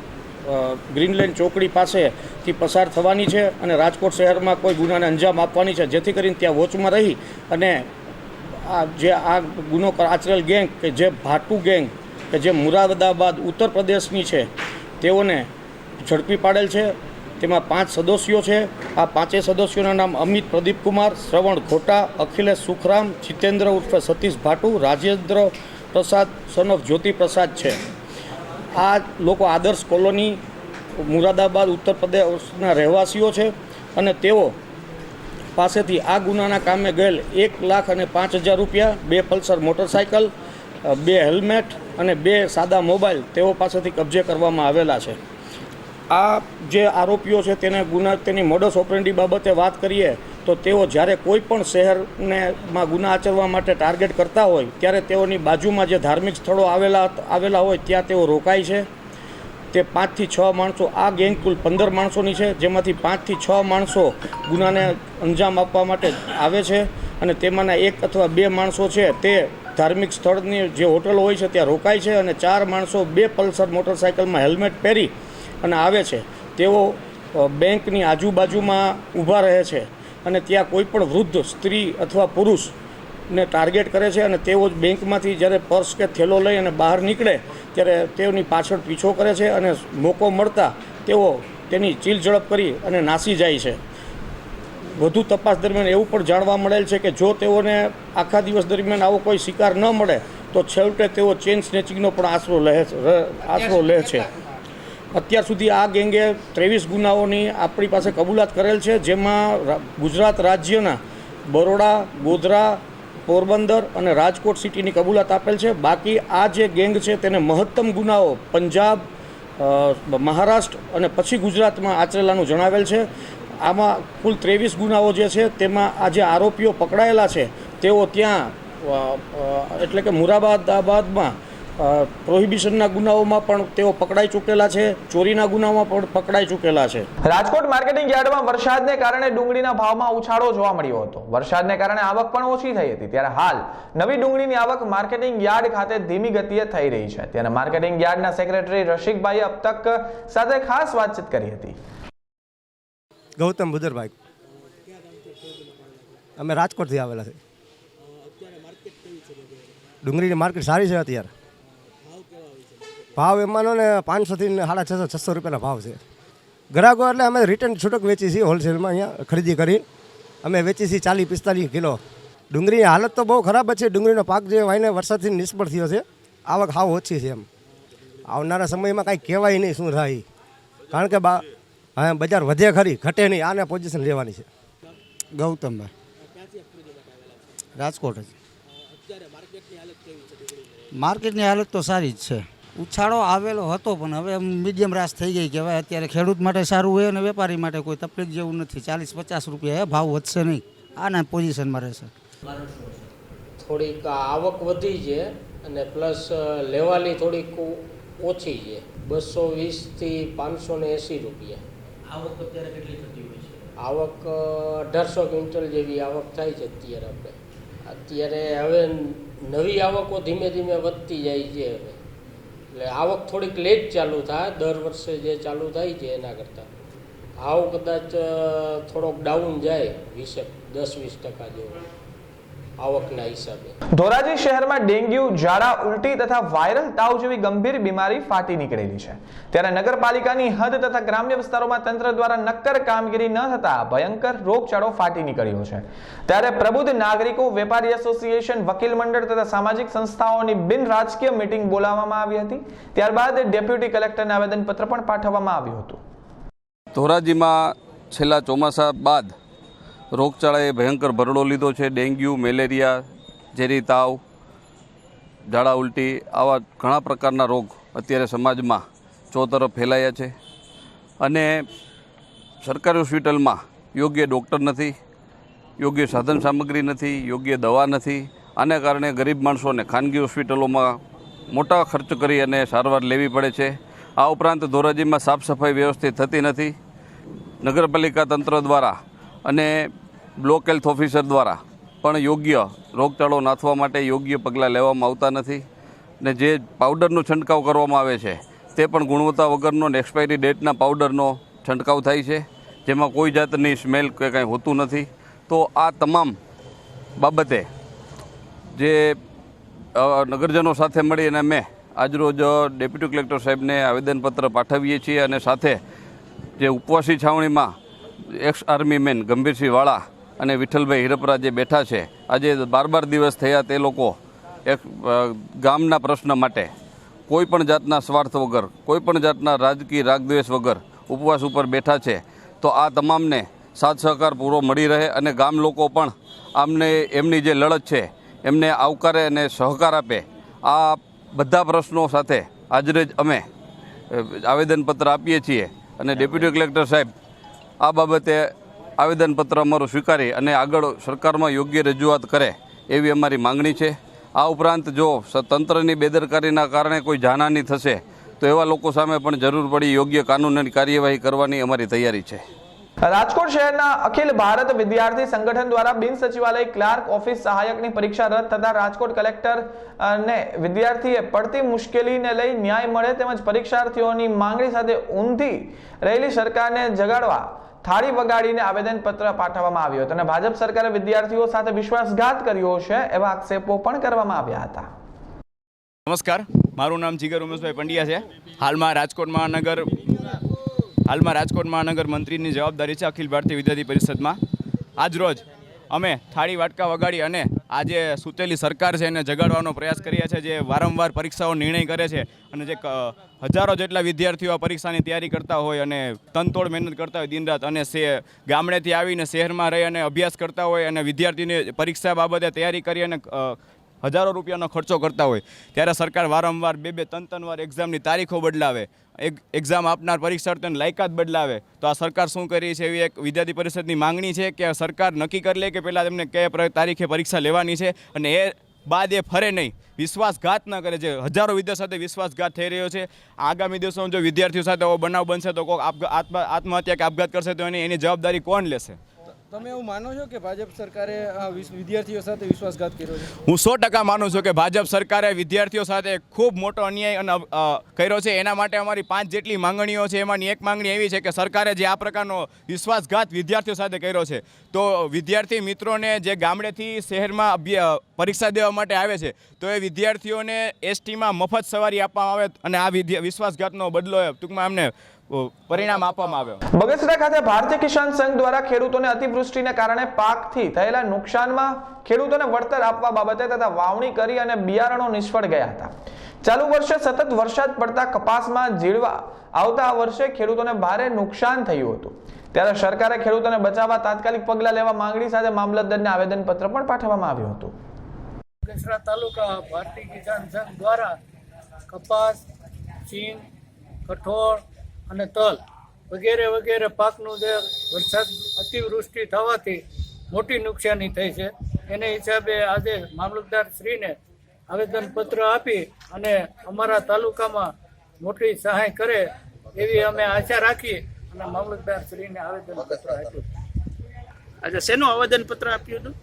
ગ્રીનલેન્ડ ચોકડી પાસેથી પસાર થવાની છે અને રાજકોટ શહેરમાં કોઈ ગુનાને અંજામ આપવાની છે, જેથી કરીને ત્યાં વોચમાં રહી અને આ ગુનો આચરેલ ગેંગ કે જે ભાટુ ગેંગ કે જે મુરાદાબાદ ઉત્તર પ્રદેશની છે તેઓને ઝડપી પાડેલ છે। તેમાં 5 સદસ્યો છે। આ 5 સદસ્યોના નામ અમિત પ્રદીપ કુમાર, શ્રવણ ખોટા, અખિલેશ સુખરામ, જીતેન્દ્ર ઉર્ફે સતીશ ભાટુ, રાજેન્દ્ર પ્રસાદ સન ઓફ જ્યોતિ પ્રસાદ છે। આ લોકો આદર્શ કોલોની મુરાદાબાદ ઉત્તર પ્રદેશના રહેવાસીઓ છે અને તેઓ પાસેથી આ ગુનાના કામે ગયેલ 1,05,000 રૂપિયા, 2 પલ્સર મોટરસાઇકલ, 2 હેલ્મેટ અને 2 સાદા મોબાઈલ તેઓ પાસેથી કબજે કરવામાં આવેલા છે। આ જે આરોપીઓ છે તેની મોડસ ઓપરેન્ડી બાબતે વાત કરીએ તો તેઓ જ્યારે કોઈ પણ શહેરમાં ગુના આચરવા માટે ટાર્ગેટ કરતા હોય ત્યારે તેઓની બાજુમાં જે ધાર્મિક સ્થળો આવેલા હોય ત્યાં તેઓ રોકાય છે। તે 5 થી 6 માણસો, આ ગેંગ કુલ 15 માણસોની છે, જેમાંથી 5 થી 6 માણસો ગુનાને અંજામ આપવા માટે આવે છે અને તેમાંના 1 અથવા 2 માણસો છે તે ધાર્મિક સ્થળની જે હોટલો હોય છે ત્યાં રોકાય છે અને 4 માણસો 2 પલ્સર મોટરસાઇકલમાં હેલ્મેટ પહેરી અને આવે છે। તેઓ બેંકની આજુબાજુમાં ઊભા રહે છે અને ત્યાં કોઈ પણ વૃદ્ધ સ્ત્રી અથવા પુરુષને ટાર્ગેટ કરે છે અને તેઓ જ બેંકમાંથી જ્યારે પર્સ કે થેલો લઈ અને બહાર નીકળે ત્યારે તેઓની પાછળ પીછો કરે છે અને મોકો મળતા તેઓ તેની ચીલ ઝડપ કરી અને નાસી જાય છે। વધુ તપાસ દરમિયાન એવું પણ જાણવા મળેલ છે કે જો તેઓને આખા દિવસ દરમિયાન આવો કોઈ શિકાર ન મળે તો છેવટે તેઓ ચેઇન સ્નેચિંગનો પણ આશરો લે છે। અત્યાર સુધી આ ગેંગે 23 ગુનાઓની આપણી પાસે કબૂલાત કરેલ છે, જેમાં ગુજરાત રાજ્યના બરોડા, ગોધરા, પોરબંદર અને રાજકોટ સિટીની કબૂલાત આપેલ છે। બાકી આ જે ગેંગ છે તેને મહત્તમ ગુનાઓ પંજાબ, મહારાષ્ટ્ર અને પછી ગુજરાતમાં આચરેલાનું જણાવેલ છે। આમાં કુલ 23 ગુનાઓ જે છે તેમાં આ જે આરોપીઓ પકડાયેલા છે તેઓ ત્યાં એટલે કે મુરાદાબાદમાં પ્રોહિબિશનના ગુનાઓમાં પણ તેઓ પકડાઈ ચૂકેલા છે, ચોરીના ગુનામાં પણ પકડાઈ ચૂકેલા છે. રાજકોટ માર્કેટિંગ યાર્ડમાં વરસાદને કારણે ડુંગળીના ભાવમાં ઉછાળો જોવા મળ્યો હતો. વરસાદને કારણે આવક પણ ઓછી થઈ હતી. ત્યારે હાલ નવી ડુંગળીની આવક માર્કેટિંગ યાર્ડ ખાતે ધીમી ગતિએ થઈ રહી છે. ત્યારે માર્કેટિંગ યાર્ડના સેક્રેટરી રશિકભાઈ અબ તક સાથે ખાસ વાતચીત કરી હતી. ગૌતમ બુદરભાઈ, અમે રાજકોટથી આવેલા છે. ડુંગળીની માર્કેટ સારી છે. અત્યારે ભાવ એમાંનો ને 500 થી 650 600 રૂપિયાના ભાવ છે. ગ્રાહકો એટલે અમે રિટર્ન છૂટક વેચી છીએ. હોલસેલમાં અહીંયા ખરીદી કરી અમે વેચી છીએ 40-45 કિલો. ડુંગળીની હાલત તો બહુ ખરાબ છે. ડુંગળીનો પાક જે વાઈને વરસાદથી નિષ્ફળ થયો છે. આવક હાવ ઓછી છે. એમ આવનારા સમયમાં કાંઈ કહેવાય નહીં શું થાય, કારણ કે હા બજાર વધે ખરી, ઘટે નહીં. આને પોઝિશન લેવાની છે. ગૌતમભાઈ, રાજકોટ જ. માર્કેટની હાલત તો સારી જ છે. ઉછાળો આવેલો હતો પણ હવે મીડિયમ રાસ થઈ ગઈ કે હવે અત્યારે ખેડૂત માટે સારું હોય અને વેપારી માટે કોઈ તકલીફ જેવું નથી. 40-50 રૂપિયા ભાવ વધશે નહીં, આના પોઝિશનમાં રહેશે. થોડીક આવક વધી છે અને પ્લસ લેવાની થોડીક ઓછી છે. 220 થી 580 રૂપિયા. આવક અત્યારે કેટલી થતી હોય છે? આવક 1800 ક્વિન્ટલ જેવી આવક થાય છે અત્યારે. અત્યારે હવે નવી આવકો ધીમે ધીમે વધતી જાય છે. હવે એટલે આવક થોડીક લેટ ચાલુ થાય. દર વર્ષે જે ચાલુ થાય છે એના કરતાં ભાવ કદાચ થોડોક ડાઉન જાય 10-20% જેવો આવકના હિસાબે. ધોરાજી શહેરમાં ડેન્ગ્યુ, ઝાડા ઉલટી તથા વાયરલ તાવ જેવી ગંભીર બીમારી ફાટી નીકળેલી છે. ત્યારે નગરપાલિકાની હદ તથા ગ્રામ્ય વિસ્તારોમાં તંત્ર દ્વારા નક્કર કામગીરી ન થતા ભયંકર રોગચાળો ફાટી નીકળ્યો છે. ત્યારે પ્રબુદ્ધ નાગરિકો, વેપારી એસોસિએશન, વકીલ મંડળ તથા સામાજિક સંસ્થાઓની બિન રાજકીય મીટિંગ બોલાવવામાં આવી હતી. ત્યારબાદ ડેપ્યુટી કલેક્ટરને આવેદનપત્ર પણ પાઠવવામાં આવ્યું હતું. ધોરાજીમાં છેલ્લા ચોમાસા બાદ રોગચાળાએ ભયંકર ભરડો લીધો છે. ડેન્ગ્યુ, મેલેરિયા, ઝેરી તાવ, ઝાડા ઉલટી આવા ઘણા પ્રકારના રોગ અત્યારે સમાજમાં ચોતરફ ફેલાયા છે. અને સરકારી હોસ્પિટલમાં યોગ્ય ડૉક્ટર નથી, યોગ્ય સાધન સામગ્રી નથી, યોગ્ય દવા નથી. આને કારણે ગરીબ માણસોને ખાનગી હોસ્પિટલોમાં મોટા ખર્ચ કરી અને સારવાર લેવી પડે છે. આ ઉપરાંત ધોરાજીમાં સાફ સફાઈ વ્યવસ્થિત થતી નથી. નગરપાલિકા તંત્ર દ્વારા અને બ્લોક હેલ્થ ઓફિસર દ્વારા પણ યોગ્ય રોગચાળો નાથવા માટે યોગ્ય પગલાં લેવામાં આવતા નથી. ને જે પાવડરનો છંટકાવ કરવામાં આવે છે તે પણ ગુણવત્તા વગરનો ને એક્સપાયરી ડેટના પાવડરનો છંટકાવ થાય છે, જેમાં કોઈ જાતની સ્મેલ કે કાંઈ હોતું નથી. તો આ તમામ બાબતે જે નગરજનો સાથે મળી અને અમે આજરોજ ડેપ્યુટી કલેક્ટર સાહેબને આવેદનપત્ર પાઠવીએ છીએ. અને સાથે જે ઉપવાસી છાવણીમાં એક્સ આર્મી મેન ગંભીરસિંહ વાળા અને વિઠ્ઠલભાઈ હિરપરા જે બેઠા છે, આજે 12 દિવસ થયા તે લોકો એક ગામના પ્રશ્ન માટે કોઈ પણ જાતના સ્વાર્થ વગર, કોઈ પણ જાતના રાજકીય રાગદ્વેષ વગર ઉપવાસ ઉપર બેઠા છે. તો આ તમામને સાથ સહકાર પૂરો મળી રહે અને ગામ લોકો પણ આમને એમની જે લડત છે એમને આવકારે અને સહકાર આપે. આ બધા પ્રશ્નો સાથે આજે જ અમે આવેદનપત્ર આપીએ છીએ. અને ડેપ્યુટી કલેક્ટર સાહેબ આ બાબતે આવેદનપત્ર અમારું સ્વીકારી અને આગળ સરકારમાં યોગ્ય રજૂઆત કરે એવી અમારી માંગણી છે. આ ઉપરાંત જો તંત્રની બેદરકારીના કારણે કોઈ જાનહાનિ થશે તો એવા લોકો સામે પણ જરૂર પડી યોગ્ય કાનૂની કાર્યવાહી કરવાની અમારી તૈયારી છે. રાજકોટ શહેરના અખિલ ભારત વિદ્યાર્થી સંગઠન દ્વારા બિન સચિવાલય ક્લાર્ક ઓફિસ સહાયકની પરીક્ષા રદ થતા રાજકોટ કલેક્ટર ને વિદ્યાર્થીએ પડતી મુશ્કેલીને લઈ ન્યાય મળે તેમજ પરીક્ષાર્થીઓની માંગણી સાથે ઊંધી રહેલી સરકારને જગાડવા થાળી વગાડીને આવેદનપત્ર પાઠવવામાં આવ્યું હતું. અને ભાજપ સરકારે વિદ્યાર્થીઓ સાથે વિશ્વાસઘાત કર્યો છે એવા આક્ષેપો પણ કરવામાં આવ્યા હતા. નમસ્કાર, મારું નામ જીગર ઉમેશભાઈ પંડ્યા છે. હાલમાં રાજકોટ મહાનગર મંત્રીની જવાબદારી છે અખિલ ભારતીય વિદ્યાર્થી પરિષદમાં. આજરોજ અમે થાળી વાટકા વગાડી અને આજે સૂતેલી સરકાર છે એને જગાડવાનો પ્રયાસ કર્યા છે, જે વારંવાર પરીક્ષાઓ નિર્ણય કરે છે અને જે હજારો જેટલા વિદ્યાર્થીઓ આ પરીક્ષાની તૈયારી કરતા હોય અને તનતોડ મહેનત કરતા હોય દિનરાત, અને ગામડેથી આવીને શહેરમાં રહી અને અભ્યાસ કરતા હોય અને વિદ્યાર્થીની પરીક્ષા બાબતે તૈયારી કરી અને હજારો રૂપિયાનો ખર્ચો કરતા હોય, ત્યારે સરકાર વારંવાર 2-3 વાર એક્ઝામની તારીખો બદલાવે, એક્ઝામ આપનાર પરીક્ષાર્થીઓને લાયકાત બદલાવે. તો આ સરકાર શું કરી છે એવી એક વિદ્યાર્થી પરિષદની માંગણી છે કે સરકાર નક્કી કરી લે કે પહેલાં તેમને કયા તારીખે પરીક્ષા લેવાની છે અને એ બાદ એ ફરે નહીં, વિશ્વાસઘાત ન કરે. છે હજારો વિદ્યાર્થીઓ સાથે વિશ્વાસઘાત થઈ રહ્યો છે. આગામી દિવસોમાં જો વિદ્યાર્થીઓ સાથે આવો બનાવ બનશે તો કોઈ આત્મહત્યા કે આપઘાત કરશે તો એની જવાબદારી કોણ લેશે? તમે એવું માનો છો કે ભાજપ સરકારે વિદ્યાર્થીઓ સાથે વિશ્વાસઘાત કર્યો છે? હું 100% માનું છું કે ભાજપ સરકારે વિદ્યાર્થીઓ સાથે ખૂબ મોટો અન્યાય અને કર્યો છે. એના માટે અમારી 5 જેટલી માંગણીઓ છે. એમાંની એક માંગણી એવી છે કે સરકારે જે આ પ્રકારનો વિશ્વાસઘાત વિદ્યાર્થીઓ સાથે કર્યો છે તો વિદ્યાર્થી મિત્રોને જે ગામડેથી શહેરમાં પરીક્ષા દેવા માટે આવે છે તો એ વિદ્યાર્થીઓને એસટીમાં મફત સવારી આપવામાં આવે અને આ વિશ્વાસઘાતનો બદલો ટૂંકમાં એમને પરિણામ આપવામાં આવ્યો. બગસરા ખાતે ભારતીય કિસાન સંઘ દ્વારા ખેડૂતોને અતિવૃષ્ટિને કારણે પાકથી થયેલા નુકસાનમાં ખેડૂતોને વળતર આપવા બાબતે તથા વાવણી કરી અને બિયારણો નિષ્ફળ ગયા હતા. ચાલુ વર્ષે સતત વરસાદ પડતા કપાસમાં જીડવા આવતા આ વર્ષે ખેડૂતોને ભારે નુકસાન થયું હતું. ત્યારે સરકારે ખેડૂતોને બચાવવા તાત્કાલિક પગલાં લેવા માંગણી સાથે મામલતદારને આવેદનપત્ર પણ પાઠવવામાં આવ્યું હતું. બગસરા તાલુકા ભારતીય કિસાન સંઘ દ્વારા કપાસ, ચીન, કઠોળ અને તલ વગેરે પાકનું જે વરસાદ અતિવૃષ્ટિ થવાથી મોટી નુકસાની થઈ છે એને હિસાબે આજે મામલતદાર શ્રીને આવેદનપત્ર આપી અને અમારા તાલુકામાં મોટી સહાય કરે એવી અમે આશા રાખી અને મામલતદાર શ્રીને આવેદનપત્ર આપ્યું. આજે શેનું આવેદનપત્ર આપ્યું હતું?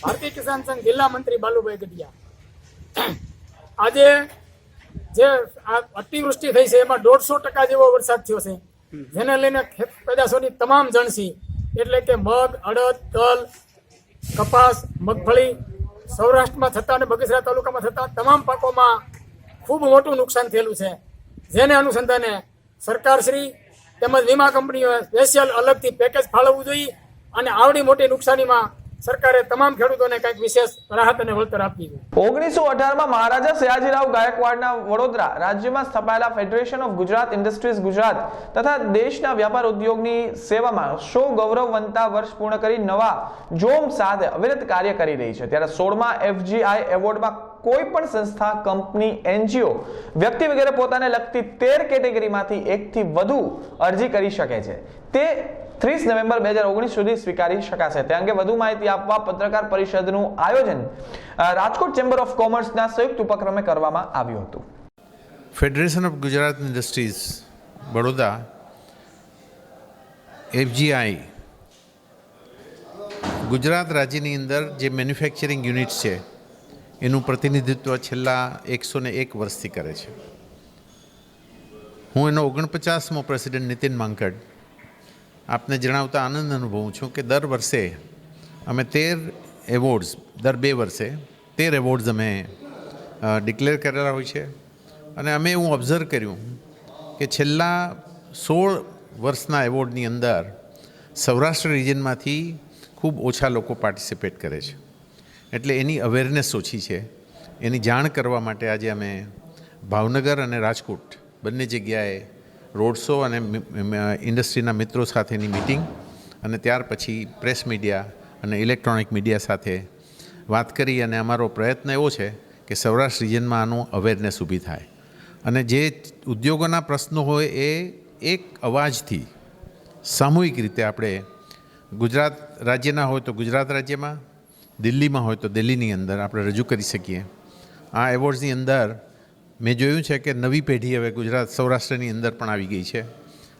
ભારતીય કિસાન સંઘ જિલ્લા મંત્રી બાલુભાઈ ગઢિયા. આજે જે આ અતિવૃષ્ટિ થઈ છે એમાં 150% જેવો વરસાદ થયો છે, જેને લઈને ખેત પેદાશોની તમામ જણસી એટલે કે મગ, અડદ, તલ, કપાસ, મગફળી સૌરાષ્ટ્રમાં થતા અને બગસરા તાલુકામાં થતા તમામ પાકોમાં ખૂબ મોટું નુકસાન થયેલું છે. જેને અનુસંધાને સરકારશ્રી તેમજ વીમા કંપનીઓએ સ્પેશિયલ અલગથી પેકેજ ફાળવવું જોઈએ અને આવડી મોટી નુકસાનીમાં સરકારે તમામ ખેડૂતોને કંઈક વિશેષ રાહત અને વળતર આપવી જોઈએ. 1918માં મહારાજા સયાજીરાવ ગાયકવાડના વડોદરા રાજ્યમાં સ્થપાયેલા federation of Gujarat industries Gujarat તથા દેશના વ્યાપાર ઉદ્યોગની સેવામાં ગૌરવવંતા વર્ષ પૂર્ણ કરી નવા જોમ સાથે અવિરત કાર્ય કરી રહી છે. ત્યારે 16મા FGI એવોર્ડમાં કોઈ પણ સંસ્થા, કંપની, NGO, વ્યક્તિ વગેરે પોતાને લગતી 13 કેટેગરીમાંથી એકથી વધુ અરજી કરી શકે છે. તે 30 નવેમ્બર 2019 સુધી સ્વીકારી શકાશે. તે અંગે વધુ માહિતી આપવા પત્રકાર પરિષદનું આયોજન રાજકોટ ચેમ્બર ઓફ કોમર્સના સંયુક્ત ઉપક્રમે કરવામાં આવ્યું હતું. Federation of Gujarat industries Baroda FGI Gujarat રાજ્યની અંદર જે મેન્યુફેક્ચરિંગ યુનિટ્સ છે એનું પ્રતિનિધિત્વ છેલ્લા 101 વર્ષથી કરે છે. હું એનો 49મો પ્રેસિડેન્ટ નીતિન માંકડ આપને જણાવતા આનંદ અનુભવું છું કે દર વર્ષે અમે 13 એવોર્ડ્સ, દર 2 વર્ષે 13 એવોર્ડ્સ અમે ડિક્લેર કરેલા હોય છે. અને અમે એવું ઓબ્ઝર્વ કર્યું કે છેલ્લા 16 વર્ષના એવોર્ડની અંદર સૌરાષ્ટ્ર રિજનમાંથી ખૂબ ઓછા લોકો પાર્ટિસિપેટ કરે છે. એટલે એની અવેરનેસ ઓછી છે. એની જાણ કરવા માટે આજે અમે ભાવનગર અને રાજકોટ બંને જગ્યાએ રોડ શો અને ઇન્ડસ્ટ્રીના મિત્રો સાથેની મિટિંગ અને ત્યાર પછી પ્રેસ મીડિયા અને ઇલેક્ટ્રોનિક મીડિયા સાથે વાત કરી અને અમારો પ્રયત્ન એવો છે કે સૌરાષ્ટ્ર રિજનમાં આનું અવેરનેસ ઊભી થાય અને જે ઉદ્યોગોના પ્રશ્નો હોય એ એક અવાજથી સામૂહિક રીતે આપણે ગુજરાત રાજ્યના હોય તો ગુજરાત રાજ્યમાં, દિલ્હીમાં હોય તો દિલ્હીની અંદર આપણે રજૂ કરી શકીએ. આ એવોર્ડ્સની અંદર મેં જોયું છે કે નવી પેઢી હવે ગુજરાત સૌરાષ્ટ્રની અંદર પણ આવી ગઈ છે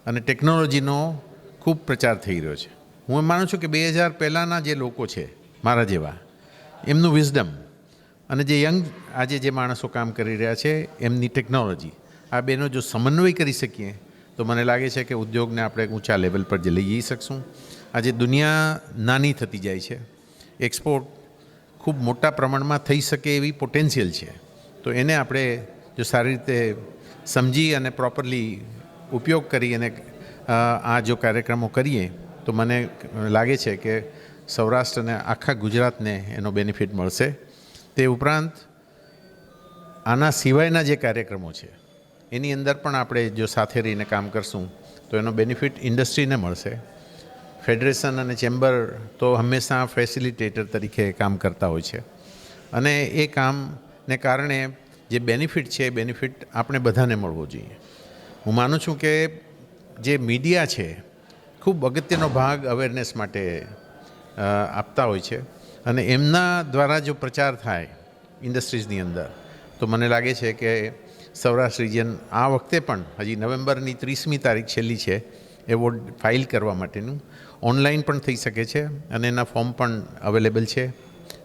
અને ટેકનોલોજીનો ખૂબ પ્રચાર થઈ રહ્યો છે. હું એમ માનું છું કે 2000 પહેલાંના જે લોકો છે મારા જેવા, એમનું વિઝડમ અને જે યંગ આજે જે માણસો કામ કરી રહ્યા છે એમની ટેકનોલોજી, આ બેનો જો સમન્વય કરી શકીએ તો મને લાગે છે કે ઉદ્યોગને આપણે ઊંચા લેવલ પર લઈ જઈ શકશું. આજે દુનિયા નાની થતી જાય છે, એક્સપોર્ટ ખૂબ મોટા પ્રમાણમાં થઈ શકે એવી પોટેન્શિયલ છે. તો એને આપણે જો સારી રીતે સમજી અને પ્રોપરલી ઉપયોગ કરી અને આ જો કાર્યક્રમો કરીએ તો મને લાગે છે કે સૌરાષ્ટ્ર અને આખા ગુજરાતને એનો બેનિફિટ મળશે. તે ઉપરાંત આના સિવાયના જે કાર્યક્રમો છે એની અંદર પણ આપણે જો સાથે રહીને કામ કરશું તો એનો બેનિફિટ ઇન્ડસ્ટ્રીને મળશે. ફેડરેશન અને ચેમ્બર તો હંમેશા ફેસિલિટેટર તરીકે કામ કરતા હોય છે અને એ કામને કારણે જે બેનિફિટ છે એ બેનિફિટ આપણે બધાને મળવો જોઈએ. હું માનું છું કે જે મીડિયા છે ખૂબ અગત્યનો ભાગ અવેરનેસ માટે આપતા હોય છે અને એમના દ્વારા જો પ્રચાર થાય ઇન્ડસ્ટ્રીઝની અંદર તો મને લાગે છે કે સૌરાષ્ટ્ર રિજિયન આ વખતે પણ હજી નવેમ્બરની 30મી તારીખ છેલ્લી છે એવોર્ડ ફાઇલ કરવા માટેનું. ઓનલાઈન પણ થઈ શકે છે અને એના ફોર્મ પણ અવેલેબલ છે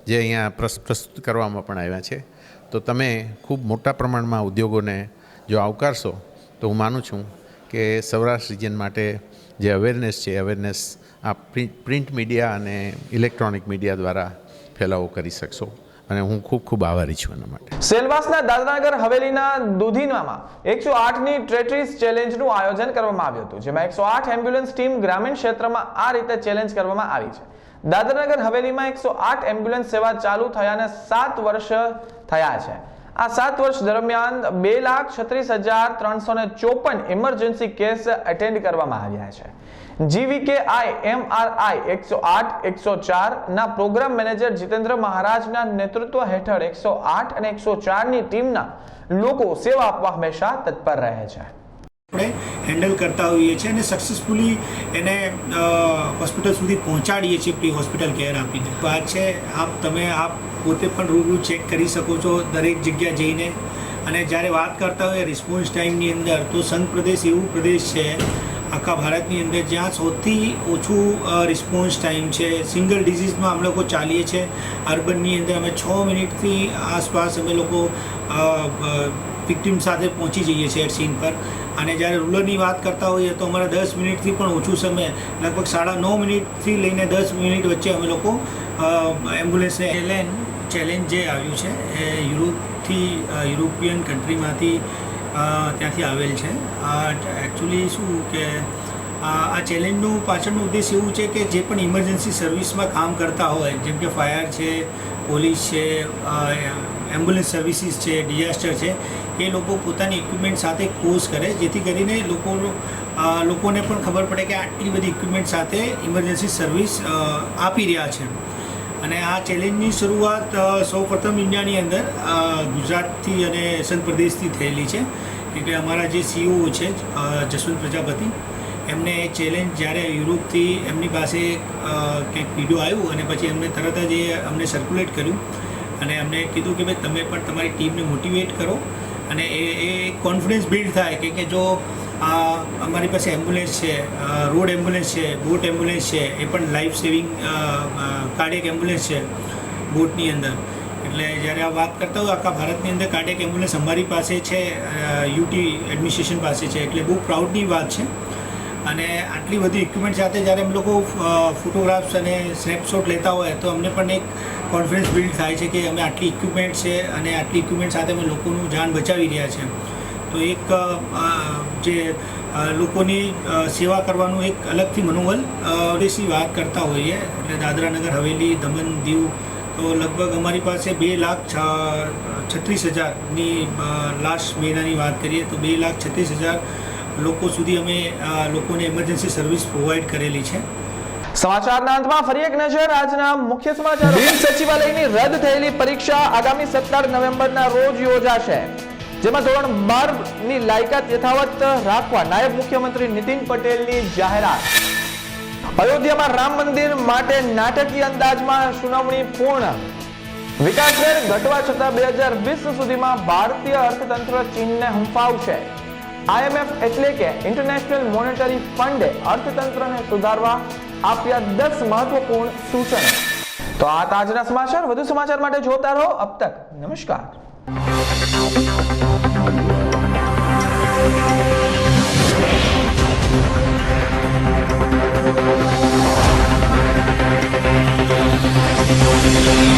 જે અહીંયા પ્રસ્તુત કરવામાં પણ આવ્યા છે. તો તમે ખૂબ મોટા પ્રમાણમાં ઉદ્યોગોને જો આવકારશો તો હું માનું છું કે સૌરાષ્ટ્ર રિજિયન માટે જે અવેરનેસ છે અવેરનેસ આ પ્રિન્ટ મીડિયા અને ઇલેક્ટ્રોનિક મીડિયા દ્વારા ફેલાવો કરી શકશો અને હું ખૂબ ખૂબ આભારી છું એના માટે. સેલવાસના દાદરાનગર હવેલીના દુધીનામાં 108ની ટ્રેટ્રીસ ચેલેન્જનું આયોજન કરવામાં આવ્યું હતું, જેમાં 108 એમ્બ્યુલન્સ ટીમ ગ્રામીણ ક્ષેત્રમાં આ રીતે ચેલેન્જ કરવામાં આવી છે. દાદરાનગર હવેલીમાં 108 એમ્બ્યુલન્સ સેવા ચાલુ થયાને 7 વર્ષ થયા છે. આ 7 વર્ષ દરમિયાન 2,36,354 ઇમરજન્સી કેસ એટેન્ડ કરવામાં આવ્યા છે. GVKI MRI 108 104 ના પ્રોગ્રામ મેનેજર જીતેન્દ્ર મહારાજના નેતૃત્વ હેઠળ 108 અને 104ની ટીમના લોકો સેવા આપવા હંમેશા તત્પર રહે છે. આપણે હેન્ડલ કરતા હોઈએ છીએ અને સક્સેસફુલી એને હોસ્પિટલ સુધી પહોંચાડીએ છીએ પ્રી હોસ્પિટલ કેર આપીને. વાત છે તમે પોતે પણ રૂબરૂ ચેક કરી શકો છો દરેક જગ્યા જઈને. અને જ્યારે વાત કરતા હોય રિસ્પોન્સ ટાઈમની અંદર તો સંઘ પ્રદેશ એવું પ્રદેશ છે આખા ભારતની અંદર જ્યાં સૌથી ઓછું રિસ્પોન્સ ટાઈમ છે. સિંગલ ડિઝીઝમાં અમે લોકો ચાલીએ છીએ. અર્બનની અંદર અમે 6 મિનિટથી આસપાસ અમે લોકો વિક્ટિમ સાથે પહોંચી જઈએ છીએ સીન પર. અને જ્યારે રૂરલની વાત કરતા હોઈએ તો અમારા 10 મિનિટથી પણ ઓછું સમય લગભગ 9.5 મિનિટથી લઈને 10 મિનિટ વચ્ચે અમે લોકો એમ્બ્યુલન્સને ચેલેન્જ જે આવ્યું છે એ યુરોપિયન કન્ટ્રીમાંથી ત્યાંથી આવેલ છે. એકચ્યુઅલી શું કે આ ચેલેન્જનું પાછળનો ઉદ્દેશ એવું છે કે જે પણ ઇમરજન્સી સર્વિસમાં કામ કરતા હોય જેમ કે ફાયર છે, પોલીસ છે, એમ્બ્યુલન્સ સર્વિસીસ છે, ડિઝાસ્ટર છે, એ લોકો પોતાની ઇક્વિપમેન્ટ સાથે કોર્સ કરે જેથી કરીને લોકોને પણ ખબર પડે કે આટલી બધી ઇક્વિપમેન્ટ સાથે ઇમરજન્સી સર્વિસ આપી રહ્યા છે. અને આ ચેલેન્જની શરૂઆત સૌપ્રથમ ઇન્ડિયાની અંદર ગુજરાતથી અને સંઘ પ્રદેશથી થયેલી છે. કે અમારા જે CEO છે જસવંત પ્રજાપતિ એમને એ ચેલેન્જ જ્યારે યુરોપથી એમની પાસે કંઈક વિડીયો આવ્યું અને પછી એમને તરત જ એ અમને સર્ક્યુલેટ કર્યું અને એમને કીધું કે ભાઈ તમે પણ તમારી ટીમને મોટિવેટ કરો અને એ કોન્ફિડન્સ બિલ્ડ થાય કે જો અમારી પાસે એમ્બ્યુલન્સ છે, રોડ એમ્બ્યુલન્સ છે, બોટ એમ્બ્યુલન્સ છે, એ પણ લાઈફ સેવિંગ કાર્ડિયક એમ્બ્યુલન્સ છે બોટની અંદર. એટલે જ્યારે આ વાત કરતા હોય આખા ભારતની અંદર કાર્ડિયક એમ્બ્યુલન્સ અમારી પાસે છે, UT એડમિનિસ્ટ્રેશન પાસે છે, એટલે બહુ પ્રાઉડની વાત છે. અને આટલી બધી ઇક્વિપમેન્ટ સાથે જ્યારે અમે લોકો ફોટોગ્રાફ્સ અને સ્નેપશોટ લેતા હોય તો અમને પણ એક કોન્ફિડન્સ બિલ્ડ થાય છે કે અમે આટલી ઇક્વિપમેન્ટ છે અને આટલી ઇક્વિપમેન્ટ સાથે અમે લોકોનું જાન બચાવી રહ્યા છે. તો એક જે લોકોની સેવા કરવાનું એક અલગથી મનોબળ દેશી વાત કરતા હોઈએ. એટલે દાદરા નગર હવેલી, દમણ, દીવ તો લગભગ અમારી પાસે 2,36,000ની લાસ્ટ મહિનાની વાત કરીએ તો 2,36,000 લોકો સુધી અમે લોકોને ઇમરજન્સી સર્વિસ પ્રોવાઈડ કરેલી છે. સમાચારના અંતમાં ફરી એક નજર આજના મુખ્ય સમાચાર. બિન સચિવાલયની રદ થયેલી પરીક્ષા આગામી 17 નવેમ્બરના રોજ યોજાશે, જેમાં ધોરણ 12ની લાયકાત યથાવત રાખવા નાયબ મુખ્યમંત્રી નીતિન પટેલની જાહેરાત. અયોધ્યામાં રામ મંદિર માટે નાટકીય અંદાજમાં સુનાવણી પૂર્ણ. વિકાસ દર ઘટવા છતાં 2020 સુધીમાં ભારતીય અર્થતંત્ર ચીનને હંફાવશે. IMF એટલે કે ઇન્ટરનેશનલ મોનેટરી ફંડે અર્થતંત્રને સુધારવા આપ્યા 10 મહત્વપૂર્ણ સૂચનો. તો આ તાજના સમાચાર. વધુ સમાચાર માટે જોતા રહો. અબ તક નમસ્કાર. Thank you.